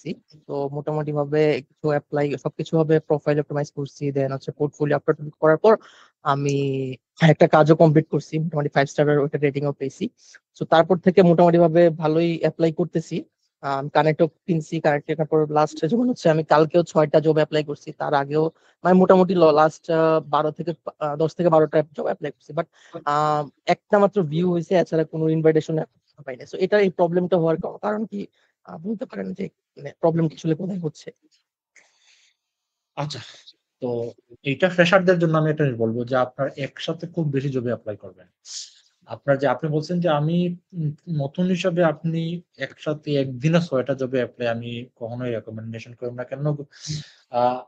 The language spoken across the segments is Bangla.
করছি। তো মোটামুটি ভাবে কিছু অ্যাপ্লাই সবকিছু ভাবে প্রোফাইল অপটিমাইজ করছি, দেন হচ্ছে পোর্টফোলিও আপলোড করার পর আমি একটা কাজও কমপ্লিট করছি, মোটামুটি 5 স্টারের ওটা রেটিংও পেয়েছি। তো তারপর থেকে মোটামুটি ভাবে ভালোই অ্যাপ্লাই করতেছি। কানেক্টও কিনছি, কানেক্ট কেনার পর লাস্ট যেমন হচ্ছে আমি কালকেও 6টা জব অ্যাপ্লাই করছি, তার আগেও মানে মোটামুটি লাস্ট 10 থেকে 12টা জব অ্যাপ্লাই করছি, বাট একটা মাত্র ভিউ হয়েছে, এছাড়া কোনো ইনভাইটেশন পাইনি। সো এটা এই প্রবলেমটা হওয়ার কারণ কি বলতে পারেন যে প্রবলেম আসলে কোথায় হচ্ছে? আচ্ছা, তো এইটা ফ্রেশারদের জন্য আমি এটা বলবো যে আপনার একসাথে খুব বেশি জবে অ্যাপ্লাই করবেন। আপনার যে আপনি বলছেন যে আমি নতুন হিসাবে আপনি একসাথে একদিনে 6টা জবে অ্যাপ্লাই আমি কখনোই রেকমেন্ডেশন করব না। কেন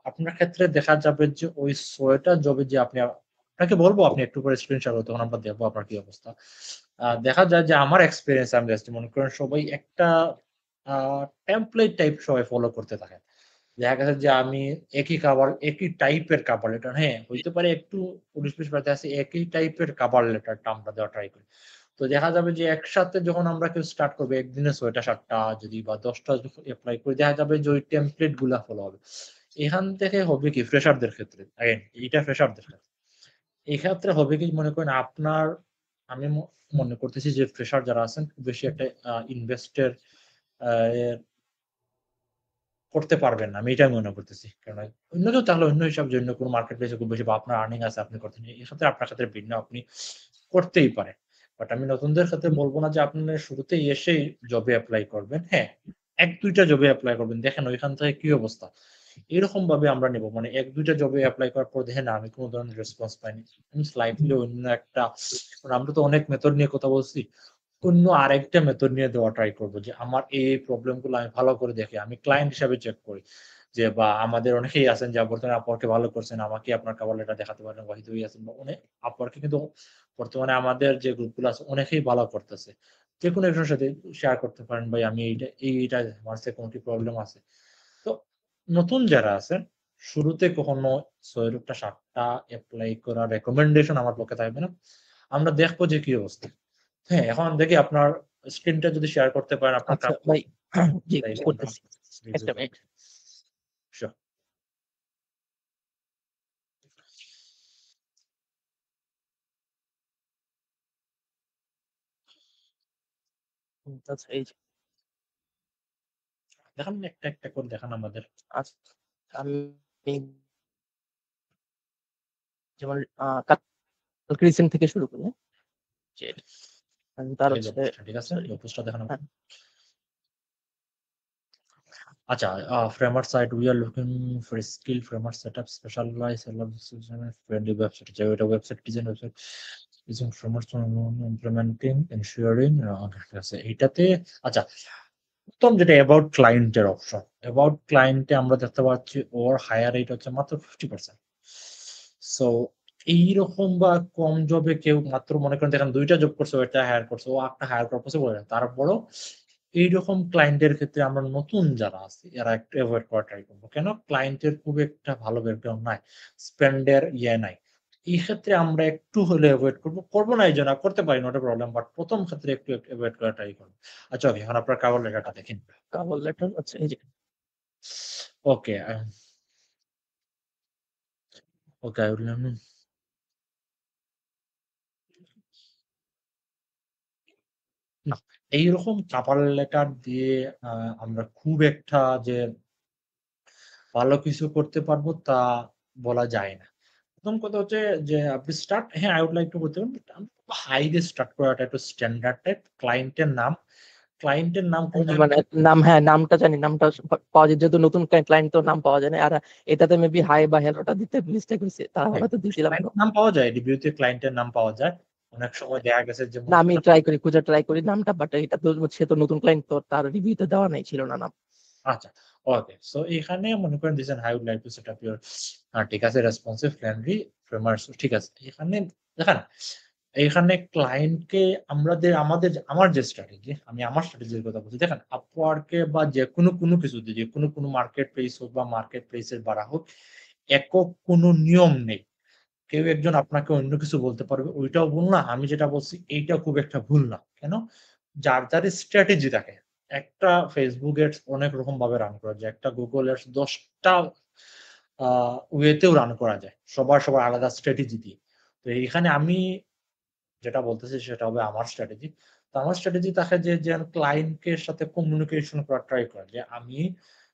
আপনার ক্ষেত্রে দেখা যাবে যে ওই 6টা জবে যে আপনি আপনাকে বলবো আপনি একটু করে স্ক্রিনশট তখন আমরা দেখবো আপনার কি অবস্থা। দেখা যায় যে আমার এক্সপেরিয়েন্স আমি জাস্ট মনে করেন সবাই একটা টেমপ্লেট টাইপ সবাই ফলো করতে থাকে। দেখা গেছে যে আমি একই টাইপের কভার লেটার, হ্যাঁ হইতে পারে একটু 19-20 পাতায় আছে, একই টাইপের কভার লেটারটা আমরা দেওয়া ট্রাই করি। তো দেখা যাবে যে একসাথে যখন আমরা কেউ স্টার্ট করবে একদিনে 6টা 7টা যদি বা 10টা এপ্লাই করি, দেখা যাবে যে ওই টেমপ্লেট গুলা ফলো হবে। এখান থেকে হবে কি ফ্রেশারদের ক্ষেত্রে, এইটা ফ্রেশারদের ক্ষেত্রে এই ক্ষেত্রে হবে কি মনে করেন আপনার, আমি মনে করতেছি যে ফ্রেশার যারা আছেন খুব বেশি একটা ইনভেস্টের করতে পারবেন না। আমি এটাই মনে করতেছি। কারণ অন্য কেউ তাহলে অন্য হিসাব যে অন্য কোনো মার্কেট প্লেসে খুব বেশি বা আপনার আর্নিং আছে আপনি করতেছেন। এর সাথে আপনার সাথে ভিন্ন আপনি করতেই পারেন। বাট আমি নতুনদের ক্ষেত্রে বলব না যে আপনি শুরুতেই এসেই জবে এপ্লাই করবেন। হ্যাঁ, ১-২টা জবে এপ্লাই করবেন। দেখেন ওইখান থেকে কি অবস্থা। এরকম ভাবে আমরা নেব। মানে ১-২টা জবে এপ্লাই করার পর দেখেন না আমি কোন ধরনের রেসপন্স পাইনি। আমি স্লাইটলি অন্য একটা, কারণ আমরা তো অনেক মেথড নিয়ে কথা বলছি। অন্য আরেকটা মেথড নিয়ে দেওয়া ট্রাই করব যে আমার এই প্রবলেম গুলো আমি ভালো করে দেখি। আমি ক্লায়েন্ট হিসাবে চেক করি। যে বা আমাদের অনেকেই আছেন যে বর্তমানে Upwork এ ভালো করছেন। আমাকে আপনার কভার লেটার দেখাতে পারেন। ওয়াহিদুই আছেন বা অনেক Upwork এ কিন্তু বর্তমানে আমাদের যে গ্রুপ গুলো আছে অনেকেই ভালো করতেছে। যেকোনো একজনের সাথে শেয়ার করতে পারেন ভাই আমি এইটা আমার সাথে কোনো কি প্রবলেম আছে। তো নতুন যারা আছেন শুরুতে কখনো ৬ টা ৭টা এপ্লাই করার রেকমেন্ডেশন আমার পক্ষে থাকবে না। আমরা দেখবো যে কি অবস্থা। হ্যাঁ, এখন দেখি আপনার স্ক্রিনটা যদি শেয়ার করতে পারেন আপনার আচ্ছা ভাই, জি তাইলে আমরা করতেছি, রিভিউ একটা করব। মিনিট। শিওর। আচ্ছা এই যে, দেখান একটা একটা করে দেখান আমাদের। আচ্ছা আমি যেমন কালকে রিসেন্ট থেকে শুরু করি, হ্যাঁ? যে তার এই যে হচ্ছে, পোস্টটা ঠিক আছে? সরি, এই পোস্টটা দেখান হ্যাঁ আমাদের। আচ্ছা, Framer site we are looking for skill Framer setup specialise friendly website, যে এটা website design website using Framer implementing ensuring, ঠিক আছে এইটাতে। আচ্ছা, প্রথম যেটা অ্যাবাউট ক্লায়েন্টের অপশন, অ্যাবাউট ক্লায়েন্টে আমরা দেখতে পাচ্ছি ওর হায়ার রেট হচ্ছে মাত্র 50%। সো এইরকম বা কম জবে কেউ মাত্র মনে করেন দেখেন 2টা জব করছে, ওইটা হায়ার করছে, ও একটা হায়ার পারপোজে বলে তারপরও এইরকম ক্লায়েন্টের ক্ষেত্রে আমরা নতুন যারা আছি এরা একটু এভয়েড করা ট্রাই করবো। কেন? ক্লায়েন্টের খুব একটা ভালো ব্যাকগ্রাউন্ড নাই, স্পেন্ডের নাই। এই ক্ষেত্রে আমরা একটু হলে এভয়েড করবো, করবো না এই জন্য করতে পারি নট এ প্রবলেম, বাট প্রথম ক্ষেত্রে একটু এভয়েড করা ট্রাই করবো। আচ্ছা ওকে, এখন আপনার কাভার লেটারটা দেখেন। কভার লেটার, আচ্ছা এই যে, ওকে, ওকে আই উইল না, এইরকম কাভার লেটার দিয়ে আমরা খুব একটা যে ভালো কিছু করতে পারবো তা বলা যায় না। প্রথম কথা হচ্ছে যে আপনি স্টার্ট, হ্যাঁ আই উড লাইক টু করতে পারেন, হাই দিয়ে স্টার্ট করাটা একটু স্ট্যান্ডার্ড টাইপ। ক্লায়েন্টের নাম কোন মানে নাম, হ্যাঁ নামটা জানি, নামটা পাওয়া যায়, যেহেতু নতুন ক্লায়েন্ট তো নাম পাওয়া যায় না। আর এটাতে মেবি হাই বা হেলোটা দিতে মিস্টেক হয়েছে, তারা হয়তো দিছিলাম তো। নাম পাওয়া যায়, রিভিউতে ক্লায়েন্টের নাম পাওয়া যায়। অনেক সময় দেখা গেছে যে না আমি ট্রাই করি নামটা, বাট এটা তো সে তো নতুন ক্লায়েন্ট, তো তার রিভিউতে দেওয়া নাই, ছিল না নাম। আচ্ছা, ওকে। সো এখানে মনে করেন দিছেন I would like to set up your, ঠিক আছে, রেসপন্সিভ ফ্রেন্ডলি ফ্রেমার্স, ঠিক আছে। এখানে দেখেন, এখানে ক্লায়েন্টকে আমার যে স্ট্র্যাটেজি, আমি আমার স্ট্র্যাটেজির কথা বলছি। দেখেন আপওয়ার্কে বা যে কোনো কিছুতে, যে কোনো মার্কেট প্লেস হোক বা মার্কেট প্লেসের বাড়া হোক, একক কোনো নিয়ম নেই। কেউ একজন আপনাকে অন্য কিছু বলতে পারবে, ওইটাও ভুল না, আমি যেটা বলছি এইটা খুব একটা ভুল না। কেন? যার স্ট্র্যাটেজি থাকে, একটা ফেসবুক এডস অনেক রকম ভাবে রান করা যায়, একটা গুগল এডস 10টা ওয়েতেও রান করা যায়, সবার আলাদা স্ট্র্যাটেজি দিয়ে। তো এইখানে আমি যেটা বলতেছি সেটা হবে আমার স্ট্র্যাটেজি। তো আমার স্ট্র্যাটেজি থাকে যে ক্লায়েন্টের সাথে কমিউনিকেশন করা ট্রাই করা, যে আমি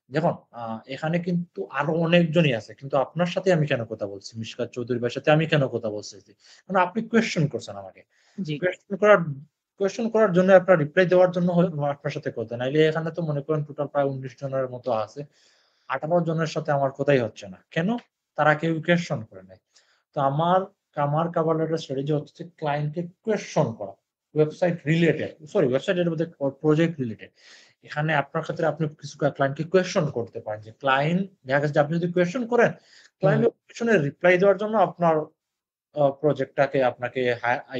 দেখুন এখানে কিন্তু আরো অনেকজনই আছে, কিন্তু আপনার সাথে আমি কেন কথা বলছি, মিশকাত চৌধুরী ভাইয়ের সাথে আমি কেন কথা বলতেছি, কারণ আপনি কোয়েশ্চেন করছেন আমাকে। জি। কোয়েশ্চেন করার জন্য, আপনার রিপ্লাই দেওয়ার জন্য আপনার সাথে কথা, নাইলে এখানে তো মনে করেন টোটাল প্রায় 19 জনের মতো আছে, 18 জনের সাথে আমার কথাই হচ্ছে না কেন, তারা কেউ কোয়েশ্চন করে নাই। তো আমার কভার লেটার স্ট্র্যাটেজি হচ্ছে ক্লায়েন্টকে কোয়েশ্চন করা, ওয়েবসাইটের মধ্যে প্রজেক্ট রিলেটেড। এখানে আপনার ক্ষেত্রে আপনি কিছু ক্লায়েন্টকে কোয়েশ্চন করতে পারেন, যে ক্লায়েন্ট দেখা গেছে যে আপনি যদি কোয়েশ্চন করেন, ক্লায়েন্ট কোয়েশ্চনের রিপ্লাই দেওয়ার জন্য আপনার প্রজেক্টটাকে আপনাকে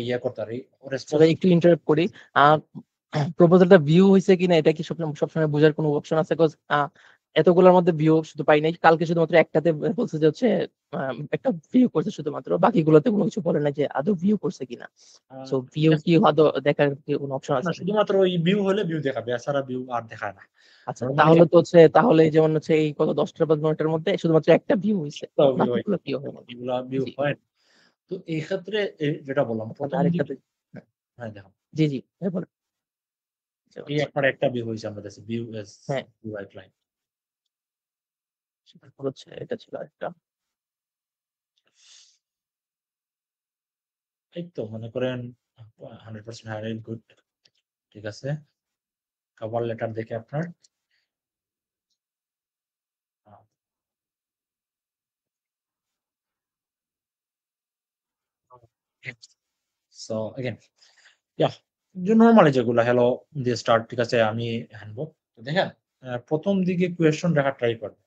ইয়ে করতে পারে, আচ্ছা ভাই, একটু ইন্টারাপ্ট করি। প্রপোজালটা ভিউ হয়েছে কিনা এটা কি সবসময় বোঝার কোনো অপশন আছে? কজ এতগুলোর মধ্যে ভিউ শুধু পাই নাই, কালকে শুধুমাত্র একটাতে বলছে যে হচ্ছে একটা ভিউ করছে শুধুমাত্র, বাকিগুলোতে কোনো কিছু বলে না যে আদৌ ভিউ করছে কিনা। সো ভিউ কি আদৌ দেখার কি কোনো অপশন আছে? শুধুমাত্র ওই ভিউ হলে ভিউ দেখাবে, এছাড়া ভিউ আর দেখায় না। আচ্ছা, নরমালি তাহলে তো হচ্ছে, তাহলে যেমন হচ্ছে এই কত 10টা বা 15টার মধ্যে শুধুমাত্র একটা ভিউ হইছে, বাকিগুলো ভিউ হয় না। এগুলা ভিউ জি, হয়। তো এই ক্ষেত্রে যেটা বললাম তাহলে প্রথম দিকে, আরেকটাতে। হ্যাঁ দেখুন জি জি, হ্যাঁ বলেন। আচ্ছা, এই আচ্ছা। একবার একটা ভিউ হয়েছে আমাদের কাছে, ভিউ এস হ্যাঁ, ইউআই ক্লায়েন্ট। তারপর হচ্ছে এটা ছিল একটা। এই তো মনে করেন 100% হায়ার গুড, ঠিক আছে। কভার লেটার দেখে আপনার সো अगेन ইয়া যে নরমালি যেগুলো হ্যালো দিয়ে স্টার্ট, ঠিক আছে আমি আনবো। তো দেখেন প্রথম দিকে কোয়েশ্চন রাখার ট্রাই করবেন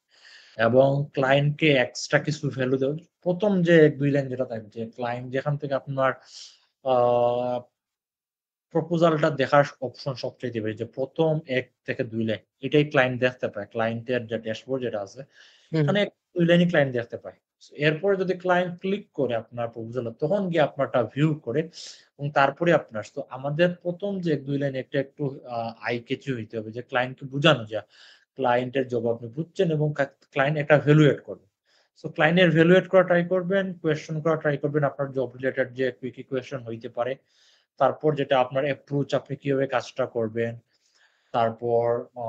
এবং ক্লায়েন্টকে এক্সট্রা কিছু ভ্যালু দেওয়া। প্রথম যে 1-2 লাইন যেটা থাকবে, যে ক্লায়েন্ট যেখান থেকে আপনার আ প্রপোজালটা দেখার অপশন সবচাইতে বেশি, যে ১ম ১ থেকে ২ লাইন এটাই ক্লায়েন্ট দেখতে পায়। ক্লায়েন্টের যে ড্যাশবোর্ড যেটা আছে, হুম, এখানে হুম। ২ লাইনই ক্লায়েন্ট দেখতে পায়। সো এরপরে যদি ক্লায়েন্ট ক্লিক করে আপনার প্রপোজালে, তখন গিয়ে আপনারটা ভিউ করে এবং তারপরে আপনার। তো আমাদের ১ম যে ১-২ লাইন একটা একটু আই ক্যাচি হইতে হবে, যে ক্লায়েন্টকে বুঝানো যে ক্লায়েন্টের জব আপনি বুঝছেন এবং ক্লায়েন্ট একটা ভ্যালু এড করবে। সো ক্লায়েন্টের ভ্যালু এড করা ট্রাই করবেন, কোয়েশ্চন করা ট্রাই করবেন, আপনার জব রিলেটেড যে কি কোয়েশ্চন হইতে পারে। তারপর যেটা আপনার অ্যাপ্রোচ, আপনি কিভাবে কাজটা করবেন। তারপর আ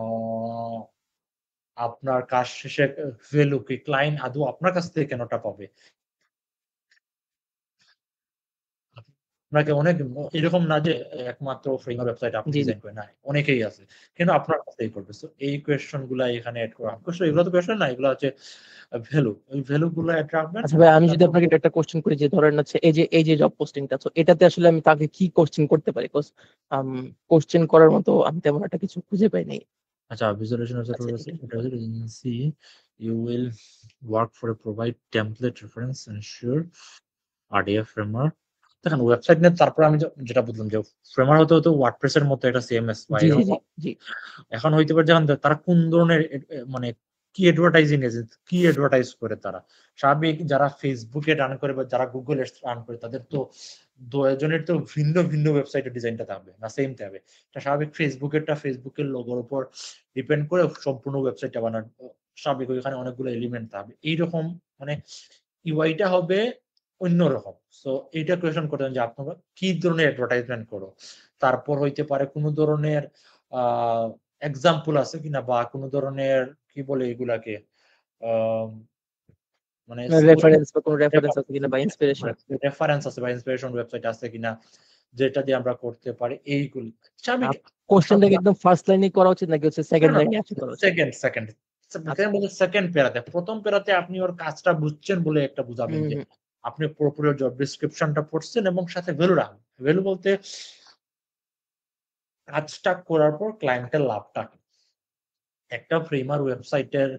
আপনার কাজ শেষে ভ্যালু কি, ক্লায়েন্ট আদৌ আপনার কাছ থেকে কেনটা পাবে? আপনাকে অনেক এরকম না যে একমাত্র ফ্রেমার ওয়েবসাইট আপনি জি, জি। ডিজাইন করেন, না, অনেকেই আছে। কিন্তু আপনার কাছেই করবে। সো এই কোয়েশ্চন গুলা এখানে এড করা। অবশ্যই এগুলো তো কোয়েশ্চন না, এগুলো হচ্ছে ভ্যালু। ওই ভ্যালু গুলো এড রাখবেন। আচ্ছা ভাই, আমি যদি তারপর আপনাকে এটা একটা কোশ্চেন করি, যে ধরেন হচ্ছে এই যে জব পোস্টিংটা, তো এটাতে আসলে আমি তাকে কি কোশ্চেন করতে পারি? কজ কোশ্চেন করার মতো আমি তেমন একটা কিছু খুঁজে পাই নাই। আচ্ছা, ভিজুয়ালাইজেশন ওয়েবসাইট আচ্ছা, আছে। এটা একটু এটা বলেন। হচ্ছে agency, you will work for a provide template reference ensure RDF framework. দেখেন ওয়েবসাইট নিয়ে তারপরে আমি যেটা বুঝলাম যে ফ্রেমওয়ার্ক হতে ওয়ার্ডপ্রেস এর মতো একটা সিএমএস বা জি, জি, জি, এরকম। জি। এখন হইতে পারে যখন তারা কোন ধরনের মানে কি অ্যাডভার্টাইজিং এজেন্সি, কি অ্যাডভার্টাইজ করে তারা। স্বাভাবিক যারা Facebook এ রান করে বা যারা Google এ রান করে, তাদের তো দুজনের তো ভিন্ন ওয়েবসাইটের ডিজাইনটা থাকবে না, সেম থাকবে। এটা স্বাভাবিক Facebook এরটা Facebook এর লোগোর উপর ডিপেন্ড করে সম্পূর্ণ ওয়েবসাইটটা বানানো স্বাভাবিক, ওইখানে অনেকগুলো এলিমেন্ট থাকবে। এইরকম মানে ইউআইটা হবে অন্যরকম। সো এইটা কোয়েশন করতেন যে আপনারা কি ধরনের অ্যাডভার্টাইজমেন্ট করো। তারপর হইতে পারে কোন ধরনের আ এক্সাম্পল আছে কিনা, বা কোন ধরনের কি বলে এগুলাকে আম মানে রেফারেন্স বা কোনো রেফারেন্স আছে কিনা বা ইন্সপিরেশন। রেফারেন্স আছে বা ইন্সপিরেশন ওয়েবসাইট আছে কিনা, যেটা দিয়ে আমরা করতে পারি এইগুলি। স্বাভাবিক কোশ্চেনটাকে একদম ফার্স্ট লাইনে করা উচিত নাকি হচ্ছে না, সেকেন্ড না, লাইনে আসে করা উচিত? সেকেন্ড আচ্ছা। সেকেন্ড প্যারাতে। ১ম প্যারাতে আপনি ওর কাজটা বুঝছেন বলে একটা বুঝাবেন হুম, যে হুম। আপনি পুরোপুরি জব ডেসক্রিপশনটা পড়ছেন এবং সাথে ভ্যালু রাখবেন। ভ্যালু বলতে কাজটা করার পর ক্লায়েন্টের লাভটা কি? একটা ফ্রেমার ওয়েবসাইটের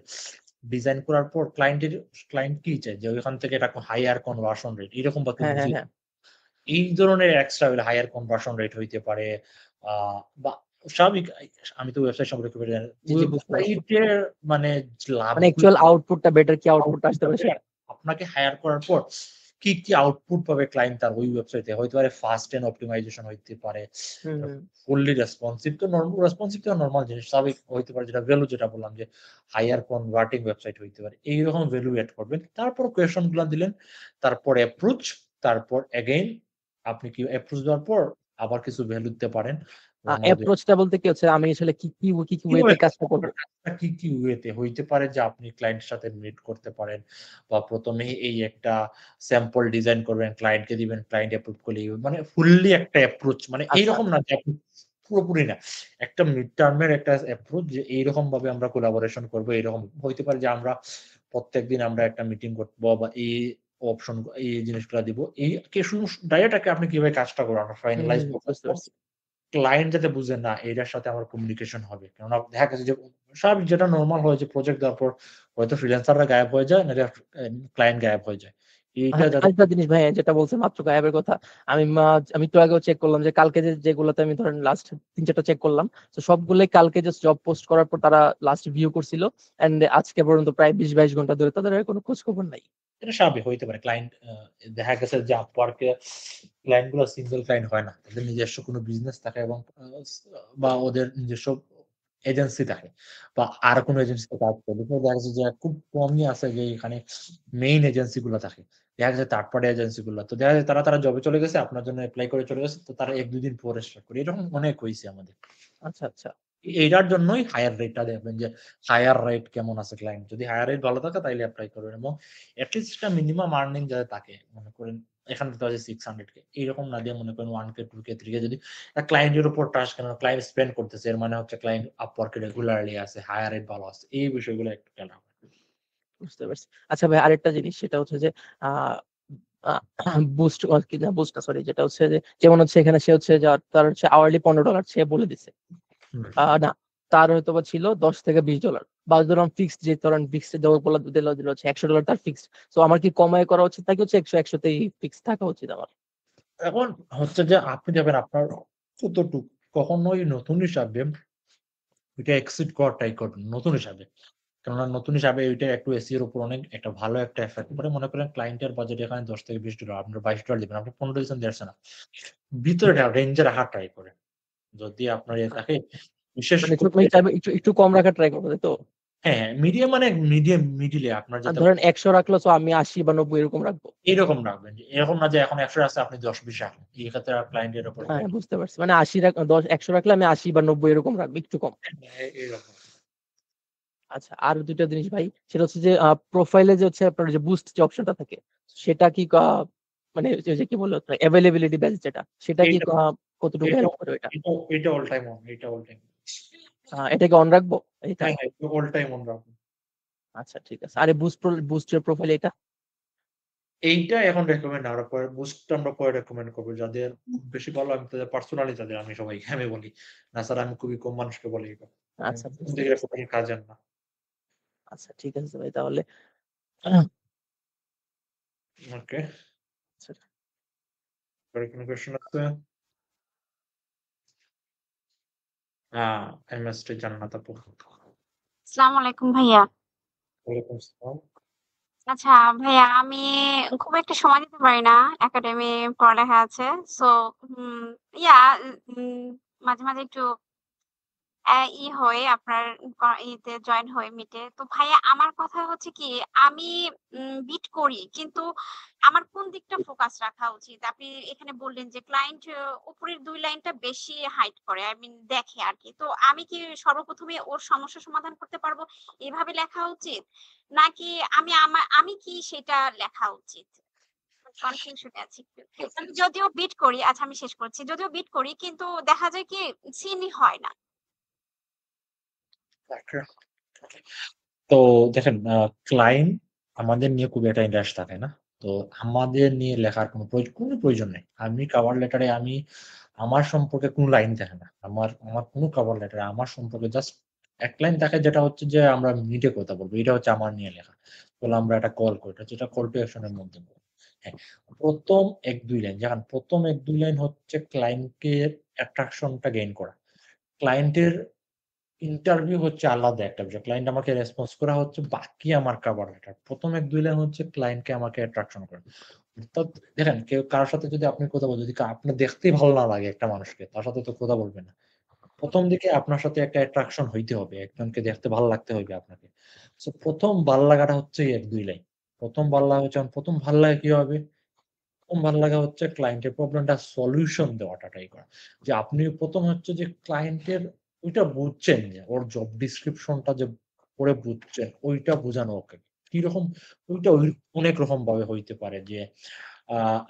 ডিজাইন করার পর ক্লায়েন্ট কি চায়? যে ওইখান থেকে এটা হাইয়ার কনভার্সন রেট এরকম বা হ্যাঁ, কোনো হ্যাঁ, কিছু। হ্যাঁ। এই ধরনের এক্সট্রা হাইয়ার কনভার্সন রেট হইতে পারে। আ বা স্বাভাবিক আমি তো ওয়েবসাইট সম্পর্কে একটু জানি। জি, জি, বুঝতে পারছি। ওয়েবসাইটের মানে মানে লাভগুলো অ্যাকচুয়াল আউটপুটটা বেটার, কি আউটপুটটা আসতে পারে আউটপুটটা সেটা। আপনাকে হায়ার করার পর কি আউটপুট পাবে ক্লায়েন্ট তার ওই ওয়েবসাইটে, হইতে পারে ফাস্ট এন্ড অপটিমাইজেশন হইতে পারে, ফুললি রেসপন্সিভ। তো রেসপন্সিভ তো নরমাল জিনিস, স্বাভাবিক হইতে পারে, যেটা ভ্যালু যেটা বললাম যে হায়ার কনভার্টিং ওয়েবসাইট হইতে পারে, এইরকম ভ্যালু এড করবেন। তারপর কোয়েশন গুলা দিলেন, তারপর অ্যাপ্রোচ, তারপর এগেইন আপনি কি অ্যাপ্রোচ দেওয়ার পর আবার কিছু ভ্যালু দিতে পারেন। অ্যাপ্রোচটা বলতে কি হচ্ছে আমি আসলে কি ওয়েতে কাজটা করব? কি ওয়েতে হইতে পারে যে আপনি ক্লায়েন্টের সাথে মিট করতে পারেন, বা প্রথমে এই একটা স্যাম্পল ডিজাইন করবেন, ক্লায়েন্টকে দিবেন, ক্লায়েন্ট অ্যাপ্রুভ করলে মানে ফুললি একটা অ্যাপ্রোচ, মানে আচ্ছা, এইরকম না যে আপনি পুরোপুরি না, একটা মিড টার্মের একটা অ্যাপ্রোচ যে এইরকম ভাবে আমরা কোলাবোরেশন করব। এরকম হইতে পারে যে আমরা প্রত্যেকদিন আমরা একটা মিটিং করব, বা এই অপশন এই জিনিসগুলো দিব, এই কে শুধু ডাইরেক্ট আপনি কিভাবে কাজটা করবেন আমরা ফাইনালাইজ করব, বুঝতে পারছি। ক্লায়েন্ট যাতে বুঝে না এটার সাথে আমার কমিউনিকেশন হবে। কেননা দেখা গেছে যে স্বাভাবিক যেটা নরমাল হয় যে প্রজেক্ট দেওয়ার পর হয়তো ফ্রিল্যান্সাররা গায়েব হয়ে যায়, নাহলে ক্লায়েন্ট গায়েব হয়ে যায়। এইটা যাতে আরেকটা জিনিস ভাই যেটা বলছেন মাত্র গায়েবের কথা, আমি একটু আগেও চেক করলাম যে কালকে যেগুলোতে আমি ধরেন লাস্ট ৩-৪টা চেক করলাম। তো সবগুলোই কালকে জাস্ট জব পোস্ট করার পর তারা লাস্ট ভিউ করছিল। এন্ড আজকে পর্যন্ত প্রায় ২০-২২ ঘন্টা ধরে তাদের আর কোনো খোঁজ খবর নাই। এটা স্বাভাবিক হইতে পারে। ক্লায়েন্ট দেখা গেছে যে Upwork এ ক্লায়েন্ট গুলো সিঙ্গেল ক্লায়েন্ট হয় না। তাদের নিজস্ব কোনো বিজনেস থাকে, এবং বা ওদের নিজস্ব এজেন্সি থাকে, বা আর কোনো এজেন্সিতে কাজ করে। তো দেখা যাচ্ছে যে খুব কমই আছে যে এখানে মেইন এজেন্সি গুলো থাকে। দেখা যাচ্ছে থার্ড পার্টি এজেন্সি গুলো। তো দেখা যায় তারা জবে চলে গেছে, আপনার জন্য এপ্লাই করে চলে গেছে। তো তারা ১-২ দিন পরে স্টার্ট করে। এরকম অনেক হইছে আমাদের। আচ্ছা, আচ্ছা। এইটার জন্যই হায়ার রেটটা দেখবেন যে হায়ার রেট কেমন আছে ক্লায়েন্ট। যদি হায়ার রেট ভালো থাকে তাইলে এপ্লাই করবেন, এবং এটলিস্ট একটা মিনিমাম আর্নিং যাতে থাকে। মনে করেন এখানে দিতে হচ্ছে 600K, এইরকম না দিয়ে মনে করেন 1K, 2K, 3K, যদি ক্লায়েন্টের উপর ট্রাস্ট করেন, ক্লায়েন্ট স্পেন্ড করতেছে, এর মানে হচ্ছে ক্লায়েন্ট Upwork এ রেগুলারলি আছে, হায়ার রেট ভালো আছে। এই বিষয়গুলো একটু খেয়াল রাখবেন। বুঝতে পারছি। আচ্ছা ভাই আরেকটা জিনিস সেটা হচ্ছে যে আ আ বুস্ট কি না বুস্ট না সরি যেটা হচ্ছে যে যেমন হচ্ছে এখানে সে হচ্ছে যে তার হচ্ছে আওয়ারলি $15 সে বলে দিছে। হুম। না তার হয়তোবা ছিল $10 থেকে $20 বা ধরুন ফিক্সড যে ধরেন ফিক্সড দেওয়া বলা দিল হচ্ছে $100 তার ফিক্সড। সো আমার কি কমায় করা উচিত নাকি হচ্ছে ১০০ তেই ফিক্সড থাকা উচিত আমার? এখন হচ্ছে যে আপনি দেখবেন আপনার কতটুকু, কখনোই নতুন হিসাবে ওইটা এক্সিড করার ট্রাই করবেন নতুন হিসাবে। কেননা নতুন হিসাবে ওইটা একটু এসইও এর উপর অনেক একটা ভালো একটা এফেক্ট পড়ে। মনে করেন ক্লায়েন্টের বাজেট এখানে $10 থেকে $20, আপনারা $22 দিবেন। আপনি 15 দিচ্ছেন, ১৫০ না। ভিতরে রেঞ্জে রাখার ট্রাই করেন। যদি আপনার থাকে বিশেষ মানে করে আমি চাইবো একটু কম রাখার ট্রাই করব তাই তো? হ্যাঁ, মিডিয়াম মানে মিডলে আপনার যাতে ধরেন ১০০ রাখলো সো আমি ৮০ বা ৯০ এরকম রাখবো। এরকম রাখবেন। যে এরকম না যে এখন ১০০ আছে আপনি ১০-২০ রাখেন। এই ক্ষেত্রে ক্লায়েন্টের উপর হ্যাঁ, বুঝতে পারছি। মানে ৮০ ১০০ রাখলে আমি ৮০ বা ৯০ এরকম রাখবো, একটু কম। এরকম। আচ্ছা আর ২ টা জিনিস ভাই, সেটা হচ্ছে যে প্রোফাইলে যে হচ্ছে আপনার যে বুস্ট যে অপশনটা থাকে, সেটা কি মানে ওই যে কি বলে আপনার এভেইলেবিলিটি বেস যেটা, সেটা কি এইটা কতটুকু এটা হেল্প করে ওইটা? এটা অল টাইম অন, এটা অল টাইম। এটা কি অন রাখবো এটা? হ্যাঁ, অল টাইম অন রাখুন। আচ্ছা ঠিক আছে। আর এই বুস্টের প্রোফাইল এটা? এইটা এখন রেকমেন্ড না। পরে বুস্ট আমরা পরে রেকমেন্ড করব। যাদের খুব বেশি ভালো, আমি তাদের পার্সোনালি তাদের আমি সবাইকে আমি বলি। না স্যার আমি খুবই কম মানুষকে বলি এটা। আচ্ছা বুঝতে দেখে পারছি। রেকমেন্ড কাজের না। আচ্ছা ঠিক আছে ভাই তাহলে। ওকে। আচ্ছা, পরে কোনো কোয়েশ্চেন আছে? এমএসটি জান্নাত আপু। আসসালামু আলাইকুম ভাইয়া। ওয়ালাইকুম আসসালাম। আচ্ছা ভাইয়া আমি খুব একটা সময় দিতে পারি না। একাডেমি পড়ালেখা আছে। সো উম ইয়া উম মাঝে মাঝে একটু হয়ে আপনার ইয়েতে জয়েন হই মিটে। তো ভাইয়া আমার কথা হচ্ছে কি আমি বিট করি। কিন্তু আমার কোন দিকটা ফোকাস রাখা উচিত? আপনি এখানে বললেন যে ক্লায়েন্ট উপরের ২ লাইনটা বেশি হাইড করে। আই মিন দেখে আরকি। তো আমি কি সর্বপ্রথমে ওর সমস্যা সমাধান করতে পারবো এভাবে লেখা উচিত? নাকি আমি কি সেটা লেখা উচিত? কনফিউশন এ আছি একটু। আমি যদিও বিট করি, আচ্ছা আমি শেষ করছি। যদিও বিট করি কিন্তু দেখা যায় কি সিনই হয় না। ওকে। তো দেখেন ক্লায়েন্ট আমাদের নিয়ে খুব একটা ইন্টারেস্ট থাকে না। তো আমাদের নিয়ে লেখার কোনো প্রয়োজন নেই। আমি কভার লেটারে আমার সম্পর্কে কোনো লাইন থাকে না। আমার কোনো কভার লেটারে আমার সম্পর্কে জাস্ট এক লাইন থাকে, যেটা হচ্ছে যে আমরা মিটে কথা বলব। এটা হচ্ছে আমার নিয়ে লেখা। বলে আমরা একটা কল করি। এটা হচ্ছে কল টু অ্যাকশন এর মধ্যে পড়ে। হ্যাঁ, ১ম ১-২ লাইন, দেখেন ১ম ১-২ লাইন হচ্ছে ক্লায়েন্টের অ্যাট্রাকশন টা গেইন করা। ক্লায়েন্টের ইন্টারভিউ হচ্ছে আলাদা একটা বিষয়। ক্লায়েন্ট আমাকে রেসপন্স করা হচ্ছে বাকি আমার কভার লেটার। ১ম ১-২ লাইন হচ্ছে ক্লায়েন্টকে আমাকে অ্যাট্রাকশন করা। অর্থাৎ দেখেন কেউ কারো সাথে যদি আপনি কথা বলেন, যদি আপনার দেখতেই ভালো না লাগে একটা মানুষকে, তার সাথে তো কথা বলবেন না। ১ম দিকে আপনার সাথে একটা অ্যাট্রাকশন হইতে হবে। একজনকে দেখতে ভালো লাগতে হবে আপনাকে। সো ১ম ভাল লাগাটা হচ্ছে ১-২ লাইন। ১ম ভাল লাগা যখন ১ম ভাল লাগা কি হবে? ১ম ভাল লাগা হচ্ছে ক্লায়েন্টের প্রবলেমটা সলিউশন দেওয়াটা ট্রাই করা। যে আপনি ১ম হচ্ছে যে ক্লায়েন্টের ওইটা বুঝছেন যে ওর জব ডেসক্রিপশনটা যে পড়ে বুঝছেন, ওইটা বোঝানো ওকে। কিরকম ওইটা অনেক রকম ভাবে হইতে পারে যে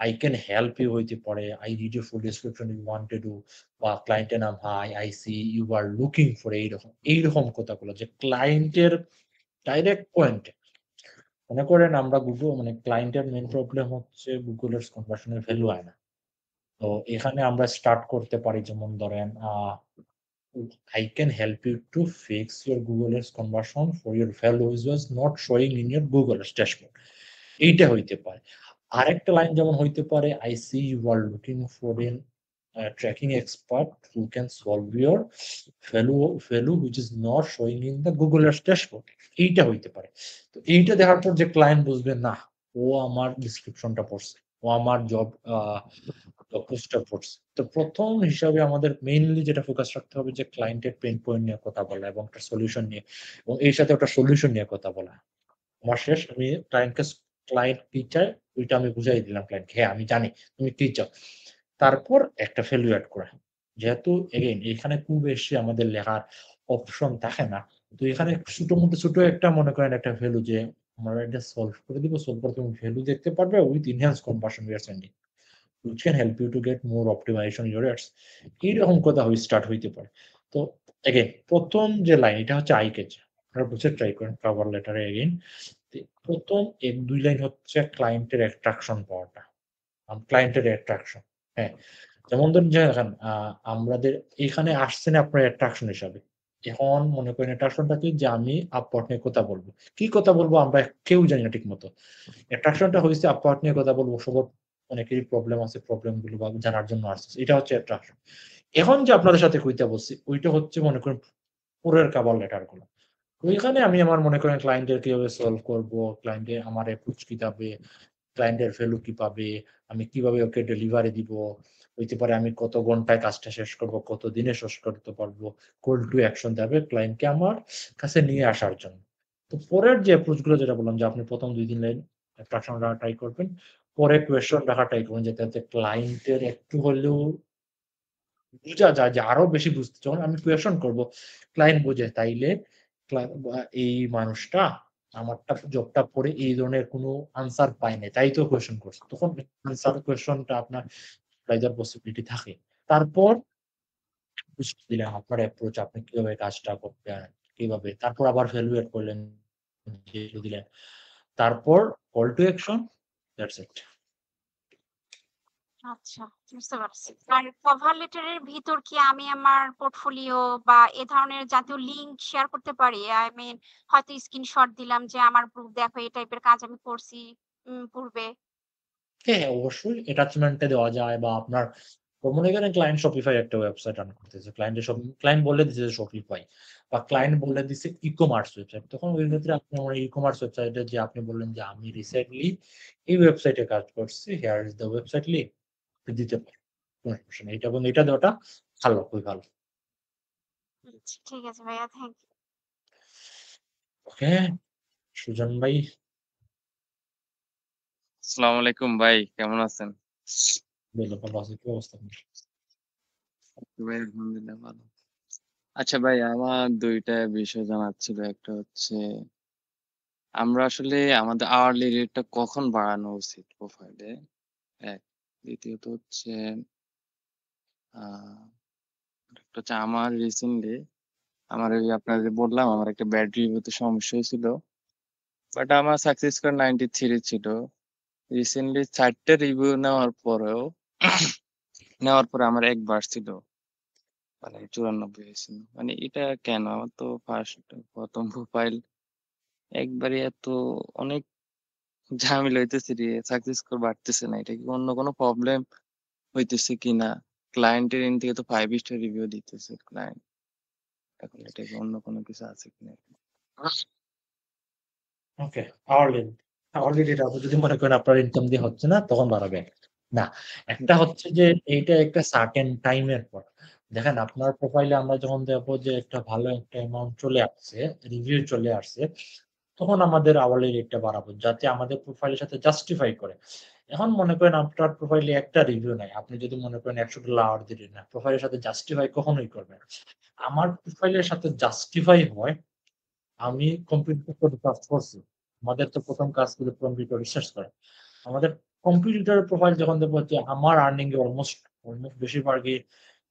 I can help you হইতে পারে। I read your full description you want to do বা ক্লায়েন্টের নাম high, I see you are looking for এইরকম কথাগুলো যে ক্লায়েন্টের ডাইরেক্ট পয়েন্টে। মনে করেন আমরা মানে ক্লায়েন্টের মেইন প্রবলেম হচ্ছে Google এর কনভার্সন এর ভ্যালু হয় না। তো এখানে আমরা স্টার্ট করতে পারি যেমন ধরেন I can help you to fix your Google Ads conversion for your value which was not showing in your Google Ads dashboard. এইটা হইতে পারে। আরেকটা লাইন যেমন হইতে পারে I see you are looking for an tracking expert who can solve your value which is not showing in the Google Ads dashboard. এইটা হইতে পারে। তো এইটা দেখার পর যে ক্লায়েন্ট বুঝবে না, ও আমার ডেসক্রিপশনটা পড়ছে। ও আমার জব পোস্টটা পড়ছে। তো ১ম হিসাবে আমাদের মেইনলি যেটা ফোকাস রাখতে হবে যে ক্লায়েন্টের পেইন পয়েন্ট নিয়ে কথা বলা এবং একটা সলিউশন নিয়ে এবং এর সাথে একটা সলিউশন নিয়ে কথা বলা। আমার শেষ আমি ক্লায়েন্ট কি চায় ওইটা আমি বুঝাই দিলাম ক্লায়েন্টকে। হ্যাঁ, আমি জানি তুমি কি চাও। তারপর একটা ভ্যালু এড করা। যেহেতু এগেইন এখানে খুব বেশি আমাদের লেখার অপশন থাকে না। তো এখানে ছোটর মধ্যে ছোট একটা মনে করেন একটা ভ্যালু যে আমরা এটা সলভ করে দিব। সলভ করে তুমি ভ্যালু দেখতে পারবে with enhance conversion we are sending which can help you to get more optimization in your ads. এইরকম কথা স্টার্ট হইতে পারে। তো এগেইন ১ম যে লাইন এটা হচ্ছে আই ক্যাচ। আপনারা বুঝে ট্রাই করেন কভার লেটারে এগেইন। ১ম ১-২ লাইন হচ্ছে ক্লায়েন্টের অ্যাট্রাকশন পাওয়াটা। ক্লায়েন্টের অ্যাট্রাকশন। হ্যাঁ, যেমন ধরুন যে দেখেন আমাদের এখানে আসছেন আপনার অ্যাট্রাকশন হিসাবে। এখন মনে করেন অ্যাট্রাকশনটা কি যে আমি Upwork নিয়ে কথা বলব। কি কথা বলব আমরা কেউ জানি না ঠিকমতো। অ্যাট্রাকশনটা হইছে Upwork নিয়ে কথা বলব। সবার অনেকেরই প্রবলেম আছে। প্রবলেম গুলো জানার জন্য আসছে। এটা হচ্ছে অ্যাট্রাকশন। এখন যে আপনাদের সাথে কইতে বলছি, ওইটা হচ্ছে মনে করেন পরের কভার লেটার গুলো। ওইখানে আমি আমার মনে করেন ক্লায়েন্টের কিভাবে সলভ করব, ক্লায়েন্টের আমার অ্যাপ্রোচ কি যাবে, ক্লায়েন্টের ভ্যালু কি পাবে, আমি কিভাবে ওকে ডেলিভারি দিব, হইতে পারে আমি কত ঘন্টায় কাজটা শেষ করব, কত দিনে শেষ করতে পারবো, কল টু অ্যাকশন দেবে ক্লায়েন্টকে আমার কাছে নিয়ে আসার জন্য। তো পরের যে অ্যাপ্রোচ গুলো যেটা বললাম যে আপনি ১ম ২-৩ লাইন অ্যাট্রাকশন রাখা ট্রাই করবেন। পরে কোয়েশন রাখা ট্রাই করবেন যাতে ক্লায়েন্টের একটু হলেও বুঝা যায় যে আরো বেশি বুঝতে যখন আমি কোয়েশন করব, ক্লায়েন্ট বোঝে তাইলে এই মানুষটা আমারটা জবটা পড়ে এই ধরনের কোনো আনসার পায় নাই। তাই তো কোয়েশন করছে। তখন আনসার কোয়েশনটা আপনার এপ্লাই দেওয়ার পসিবিলিটি থাকে। তারপর বুঝতে দিলেন আপনার অ্যাপ্রোচ আপনি কিভাবে কাজটা করবেন, কিভাবে তারপর আবার ভ্যালু এড করলেন, ভ্যালু দিলেন। তারপর call to action that's it. আচ্ছা, বুঝতে পারছি। আর কভার লেটারের ভিতর কি আমি আমার পোর্টফোলিও বা এ ধরনের জাতীয় লিঙ্ক শেয়ার করতে পারি? আই মিন হয়তো স্ক্রিনশট দিলাম যে আমার প্রুফ দেখো এই টাইপের কাজ আমি করছি পূর্বে। হ্যাঁ, অবশ্যই অ্যাটাচমেন্টে দেওয়া যায় বা আপনার মনে করেন ক্লায়েন্ট Shopify একটা ওয়েবসাইট রান করতেছে। ক্লায়েন্ট বলে দিছে যে Shopify বা ক্লায়েন্ট বলে দিছে ই-কমার্স ওয়েবসাইট। তখন ওই ক্ষেত্রে আপনি আমার ই-কমার্স ওয়েবসাইটে যে আপনি বললেন যে আমি রিসেন্টলি এই ওয়েবসাইটে কাজ করছি। Here is the website link দিতে পারেন। কোনো সমস্যা নেই। এটা এবং এটা দেওয়াটা ভালো, খুবই ভালো। আচ্ছা, ঠিক আছে ভাইয়া, থ্যাংক ইউ। ওকে, সুজন ভাই আসসালামু আলাইকুম ভাই, কেমন আছেন? ভালো আছে। কি অবস্থা আপনার? ভাই আলহামদুলিল্লাহ ভালো। আচ্ছা ভাই, আমার ২ টা বিষয় জানার ছিল। একটা হচ্ছে আমরা আসলে আমাদের আওয়ারলি রেটটা কখন বাড়ানো উচিত প্রোফাইলে? ১। দ্বিতীয়ত হচ্ছে আ একটা হচ্ছে আমার রিসেন্টলি আমার ওই আপনার যে বললাম আমার একটা ব্যাড রিভিউতে সমস্যা হয়েছিল। বাট আমার সাকসেস স্কোর 93 ছিল। রিসেন্টলি ৪ টা রিভিউ নেওয়ার পরে আমার ১ বাড়ছিল। মানে ৯৪ হয়েছিল। মানে এটা কেন? আমার তো প্রথম প্রোফাইল একবারে এত অনেক ঝামেলা হইতেছে রে, সাকসেস স্কোর বাড়তেছে না। এটা কি অন্য কোনো প্রবলেম হইতেছে কিনা? ক্লায়েন্টের এন্ড থেকে তো 5 স্টার রিভিউ দিতেছে ক্লায়েন্ট। এখন এটা কি অন্য কোনো কিছু আছে কিনা? ওকে, আওয়ারলি রেট আপনি যদি মনে করেন আপনার ইনকাম দিয়ে হচ্ছে না তখন বাড়াবেন। না, একটা হচ্ছে যে এইটা একটা সার্টেন টাইমের পর। দেখেন আপনার প্রোফাইলে আমরা যখন দেখবো যে একটা ভালো একটা অ্যামাউন্ট চলে আসছে, রিভিউ চলে আসছে, তখন আমাদের আওয়ারলি রেটটা বাড়াবো যাতে আমাদের প্রোফাইলের সাথে জাস্টিফাই করে। এখন মনে করেন আপনার প্রোফাইলে একটা রিভিউ নাই। আপনি যদি মনে করেন $100 আওয়ার দিলেন না, প্রোফাইলের সাথে জাস্টিফাই কখনোই করবে না। আমার প্রোফাইলের সাথে জাস্টিফাই হয় আমি কম্পিউটার করে কাজ করছি। আমাদের তো ১ম কাজ ছিল কম্পিউটার রিসার্চ করা। আমাদের কম্পিউটার প্রোফাইল যখন দেখবো যে আমার আর্নিং এ অলমোস্ট বেশিরভাগই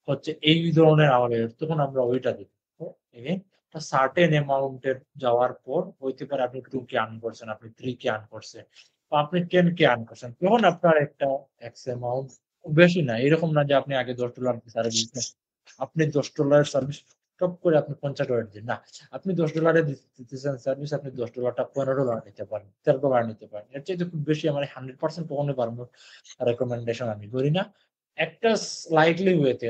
হচ্ছে এই ধরনের আওয়ারের, তখন আমরা ওইটা দিই। তো এগেইন একটা সার্টেন অ্যামাউন্ট এর যাওয়ার পর হইতে পারে আপনি 2K আর্ন করছেন, আপনি 3K আর্ন করছেন বা আপনি 10K আর্ন করছেন। তখন আপনার একটা এক্স অ্যামাউন্ট বেশি না। এরকম না যে আপনি আগে $10 দিয়ে সার্ভিস দিতেন। আপনি $10 সার্ভিস টপ করে আপনি $50 দিন। না, আপনি $10 এ দিতেছেন সার্ভিস, আপনি $10 টা $15 নিতে পারেন, $13 নিতে পারেন। এর চাইতে খুব বেশি আমার 100% কখনোই বাড়ানোর রেকমেন্ডেশন আমি করি না। একটা স্লাইটলি ওয়েতে